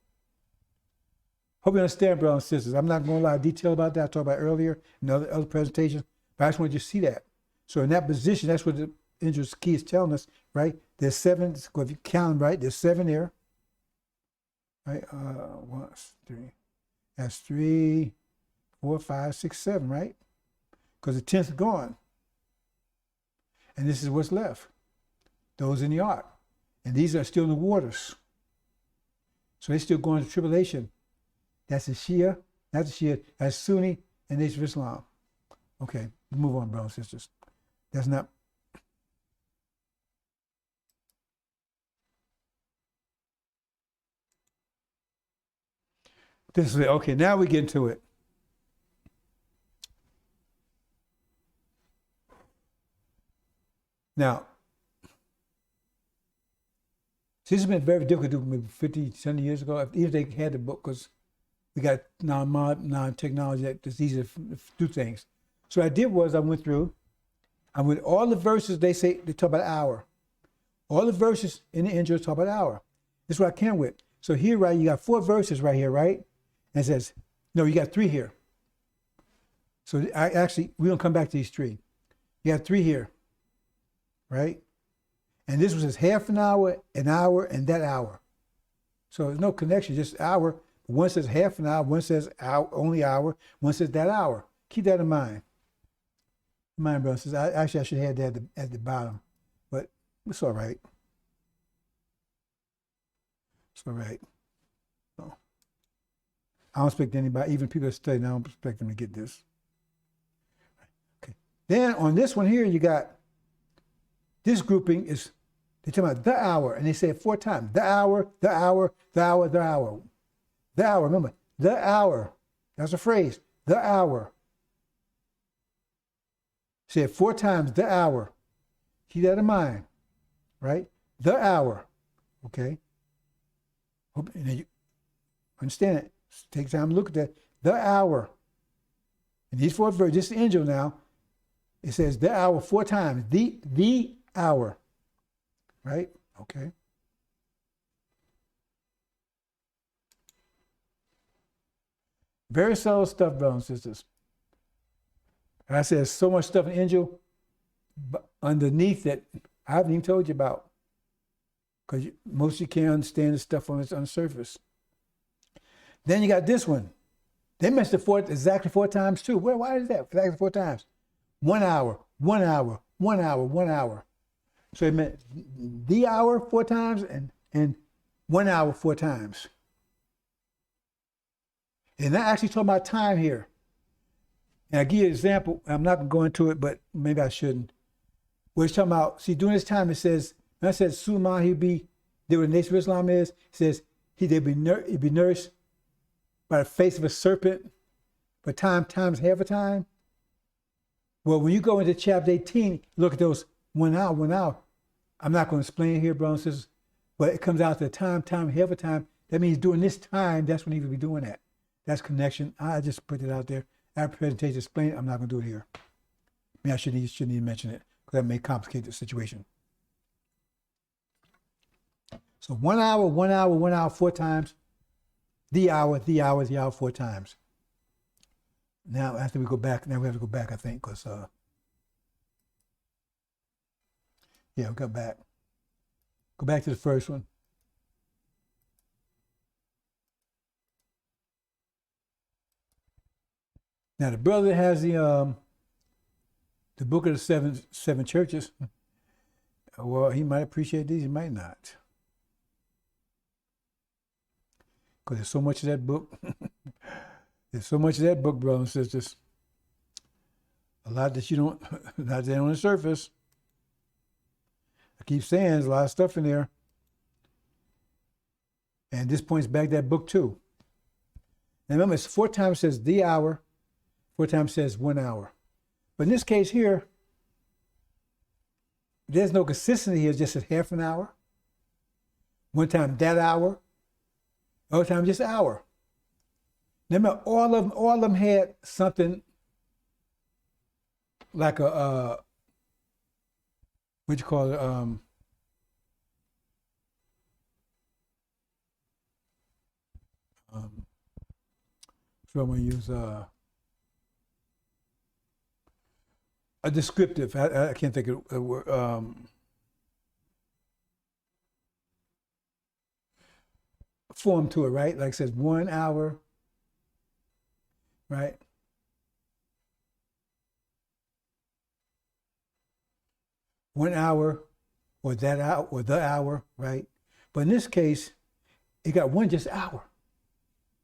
Hope you understand, brothers and sisters. I'm not going to lie detail about that. I talked about earlier in other presentations. But I just want you to see that. So in that position, that's what the interest key is telling us, right? There's 7. If you count them right, there's 7 there. Right? 1, 3. That's 3, 4, 5, 6, 7, right? Because the 10th is gone. And this is what's left. Those in the ark. And these are still in the waters. So they're still going to tribulation. That's the Shia, not the Shia, that's Sunni and Nation of Islam. Okay, move on, brothers and sisters. That's not. This is it. Okay, now we get into it. Now, this has been very difficult to do maybe 50, 70 years ago, even if they had the book, because we got non-technology that's easy to do things. So what I did was I went all the verses they talk about hour. All the verses in the intro talk about hour. This is what I came with. So here, right, you got 4 verses right here, right? And it says, no, you got 3 here. So we're going to come back to these 3. You got 3 here, right? And this was just half an hour, and that hour. So there's no connection, just hour. One says half an hour, one says only hour, one says that hour. Keep that in mind. Brothers. I should have that at the bottom, but it's all right. It's all right. So, I don't expect anybody, even people that study, I don't expect them to get this. Okay. Then on this one here, you got this grouping is, they're talking about the hour, and they say it 4 times. The hour, the hour, the hour, the hour. The hour, remember, the hour. That's a phrase, the hour. Say it 4 times, the hour. Keep that in mind, right? The hour, okay? Hope you understand it. Take time to look at that. The hour. And these 4 verses, just the angel now, it says the hour 4 times. The hour, right? Okay. Very subtle stuff, brothers and sisters. And I said so much stuff in angel underneath that I haven't even told you about. Because most of you can't understand the stuff on the surface. Then you got this one. They mentioned it exactly 4 times too. Well, why is that? Exactly 4 times. 1 hour, 1 hour, 1 hour, 1 hour. So it meant the hour 4 times and 1 hour 4 times. And I actually talking about time here. And I'll give you an example. I'm not going to go into it, but maybe I shouldn't. Where it's talking about, see, during this time, it says, when I said Suleiman, he'd be, there where the Nation of Islam is, it says he'd be nourished by the face of a serpent for times half a time. Well, when you go into chapter 18, look at those 1 hour, 1 hour. I'm not going to explain it here, brothers and sisters, but it comes out to time, half a time. That means during this time, that's when he would be doing that. That's connection. I just put it out there. Our presentation explain it. I'm not going to do it here. I mean, I shouldn't even mention it because that may complicate the situation. So 1 hour, 1 hour, 1 hour 4 times. The hour, 4 times. Now, after we go back, now we have to go back, I think, because, yeah, we go back. Go back to the first one. Now, the brother has the book of the seven churches. Well, he might appreciate these, he might not. Because there's so much of that book. There's so much of that book, brothers and sisters. A lot that you don't, not there on the surface. I keep saying there's a lot of stuff in there. And this points back to that book too. Now remember, it's 4 times says the hour, 4 times says 1 hour. But in this case here, there's no consistency here, just a half an hour. One time that hour, other time just an hour. Remember, all of them had something like a what you call it? So I'm gonna use a descriptive. I can't think of a word. Form to it, right? Like it says 1 hour, right? One hour, or that hour, or the hour, right? But in this case, it got one just hour.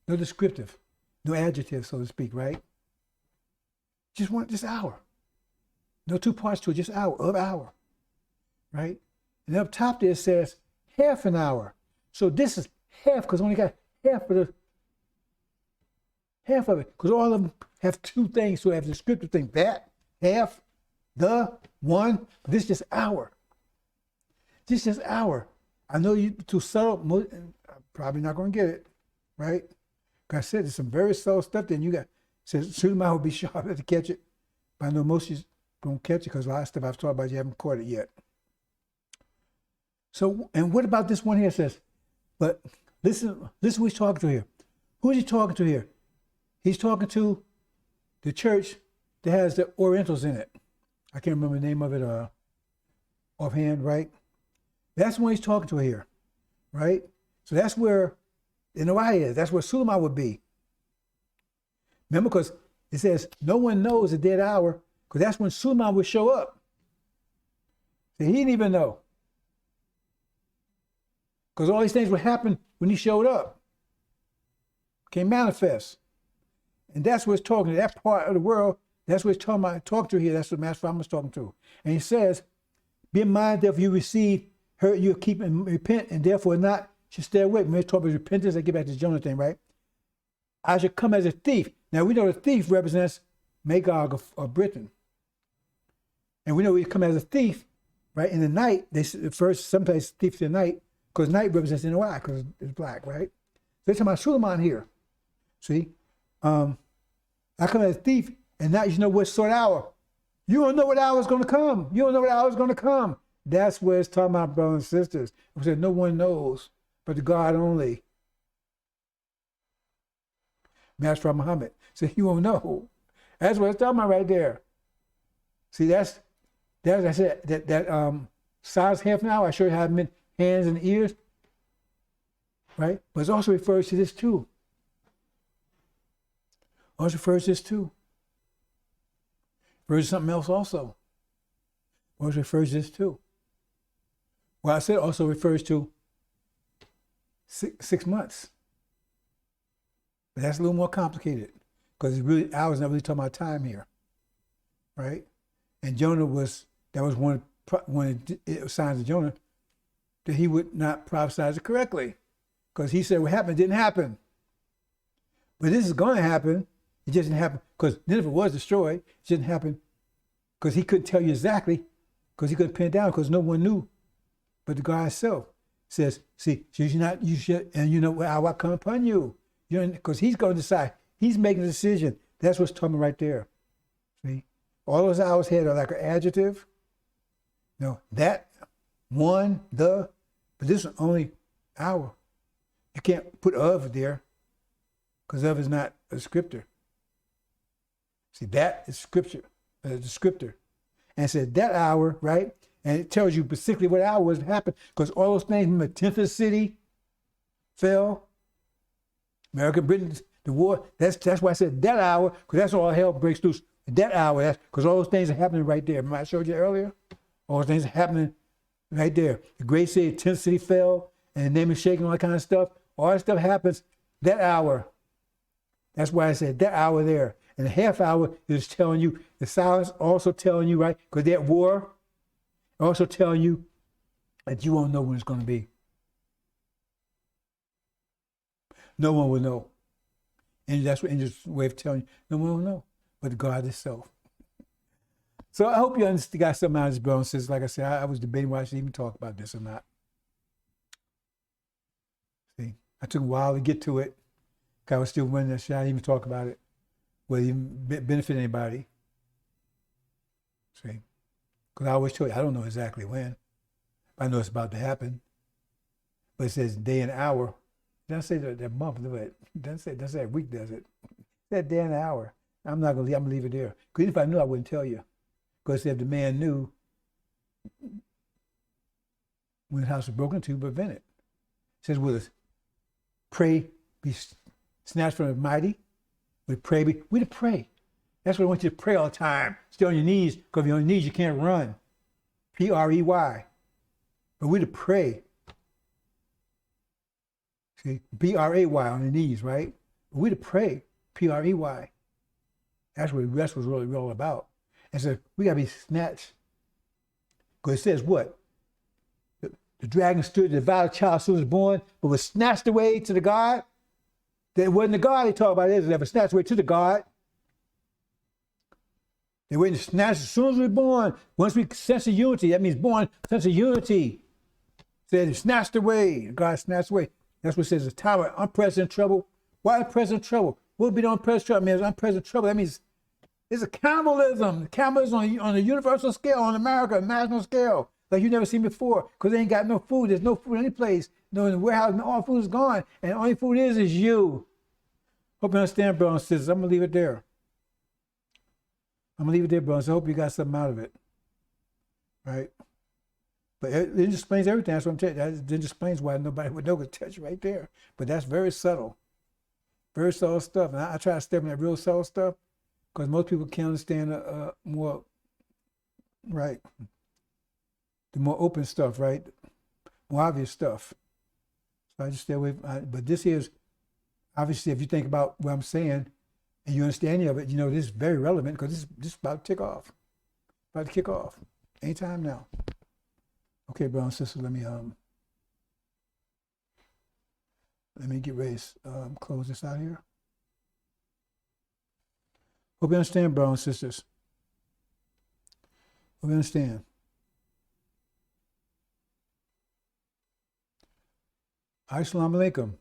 No descriptive, no adjective, so to speak, right? Just hour. No two parts to it, just hour, right? And up top there it says half an hour. So this is half, because only got half of it, because all of them have two things. So I have the descriptive thing, that, half, the, one, but this is just hour. This is just hour. I know you too subtle, I'm probably not going to get it, right? Like I said, there's some very subtle stuff that you got. Says Suleiman will be sharp to catch it, but I know most of you don't catch it because a lot of stuff I've talked about, you haven't caught it yet. So, and what about this one here? It says, but listen who he's talking to here. Who is he talking to here? He's talking to the church that has the Orientals in it. I can't remember the name of it offhand, right? That's when he's talking to here, right? So that's where the Noi is. That's where Suleiman would be. Remember, because it says no one knows the dead hour, because that's when Suleiman would show up. So he didn't even know. Because all these things would happen when he showed up. Came manifest. And that's what it's talking to, that part of the world, that's what it's talking to here. That's what Master Farmer is talking to. And he says, be in mind that if you receive, hurt, you keep and repent, and therefore not should stay away. When we talk about repentance, I get back to Jonah thing, right? I should come as a thief. Now we know the thief represents Magog of Britain. And we know he come as a thief, right? In the night, first sometimes thief in the night, because night represents the Noi, because it's black, right? So they're talking about Suleiman here. See? I come as a thief, and now you know what sort of hour. You don't know what hour is going to come. You don't know what hour is going to come. That's where it's talking about, brothers and sisters. We said no one knows but the God only. Master Muhammad said, you won't know. That's what it's talking about right there. See, that's I said, that size half an hour, I showed you how it meant hands and ears, right? But it also refers to this too. Also refers to this too. Refers to something else also. Also refers to this too. Well, I said also refers to 6 months. But that's a little more complicated because hours not really talking about time here, right? And Jonah that was one of the signs of Jonah, that he would not prophesy it correctly because he said what happened didn't happen. But this is going to happen. It just didn't happen because Nineveh was destroyed. It didn't happen because he couldn't tell you exactly because he couldn't pin it down because no one knew but the God himself says, see, you should, and you know what hour I come upon you. Because he's going to decide. He's making a decision. That's what's talking right there. See? All those hours here are like an adjective. No, that, one, the, but this is only hour. You can't put of there because of is not a descriptor. See, that is scripture, a descriptor. And it says that hour, right? And it tells you specifically what hour was happened because all those things, remember, 10th of the city fell. America, Britain, the war, that's why I said that hour, because that's all hell breaks loose. That hour, that's because all those things are happening right there. Remember I showed you earlier? All those things are happening right there. The great city, 10th city fell, and the name is shaking, all that kind of stuff. All that stuff happens that hour. That's why I said that hour there. And the half hour is telling you, the silence also telling you, right? Because they're at war, also telling you that you won't know when it's going to be. No one will know. And that's what Angel's way of telling you. No one will know but God himself. So I hope you understand, got something out of this, brothers and sisters. Like I said, I was debating whether I should even talk about this or not. See, I took a while to get to it. I was still wondering, should I even talk about it? Will it even benefit anybody? See, because I always tell you, I don't know exactly when. I know it's about to happen. But it says day and hour. It doesn't say that month, does it? It doesn't say that week, does it? That day and hour. I'm not gonna leave. I'm gonna leave it there. Because if I knew, I wouldn't tell you. Because if the man knew when the house was broken into, prevent it. It says, "Will the prey be snatched from the mighty? Will the prey be?" We to pray. That's what I want you to pray all the time. Stay on your knees. Because if you're on your knees, you can't run. P-R-E-Y. But we to pray. See, P-R-A-Y on your knees, right? But we to pray. P-R-E-Y. That's what rest was really all about. And so we got to be snatched. Because it says what? The dragon stood, the devout child soon was born, but was snatched away to the God. That wasn't the God they talk about, it was snatched away to the God. They were snatched as soon as we were born. Once we sense of unity, that means born, sense of unity. Said snatched away, God snatched away. That's what it says, the time of unprecedented trouble. Why unprecedented trouble? What would be the unprecedented trouble? I mean, it's unprecedented trouble. That means it's a cannibalism. Cannibalism on a universal scale, on America, national scale, like you've never seen before, because they ain't got no food. There's no food any place. No, in the warehouse, all food is gone, and the only food is you. Hope you understand, brothers and sisters. I'm going to leave it there. I'm going to leave it there, brothers. I hope you got something out of it. Right? But it explains everything. That's what I'm telling you. It explains why nobody would know to touch right there. But that's very subtle. Very subtle stuff. And I try to step in that real subtle stuff because most people can't understand more, right? The more open stuff, right? More obvious stuff. So I just stay away. But this is, obviously, if you think about what I'm saying and you understand any of it, you know this is very relevant because this is about to kick off. About to kick off. Anytime now. Okay, brothers and sisters, let me get ready to close this out here. Hope you understand, brothers and sisters. Hope you understand. Assalamu alaikum.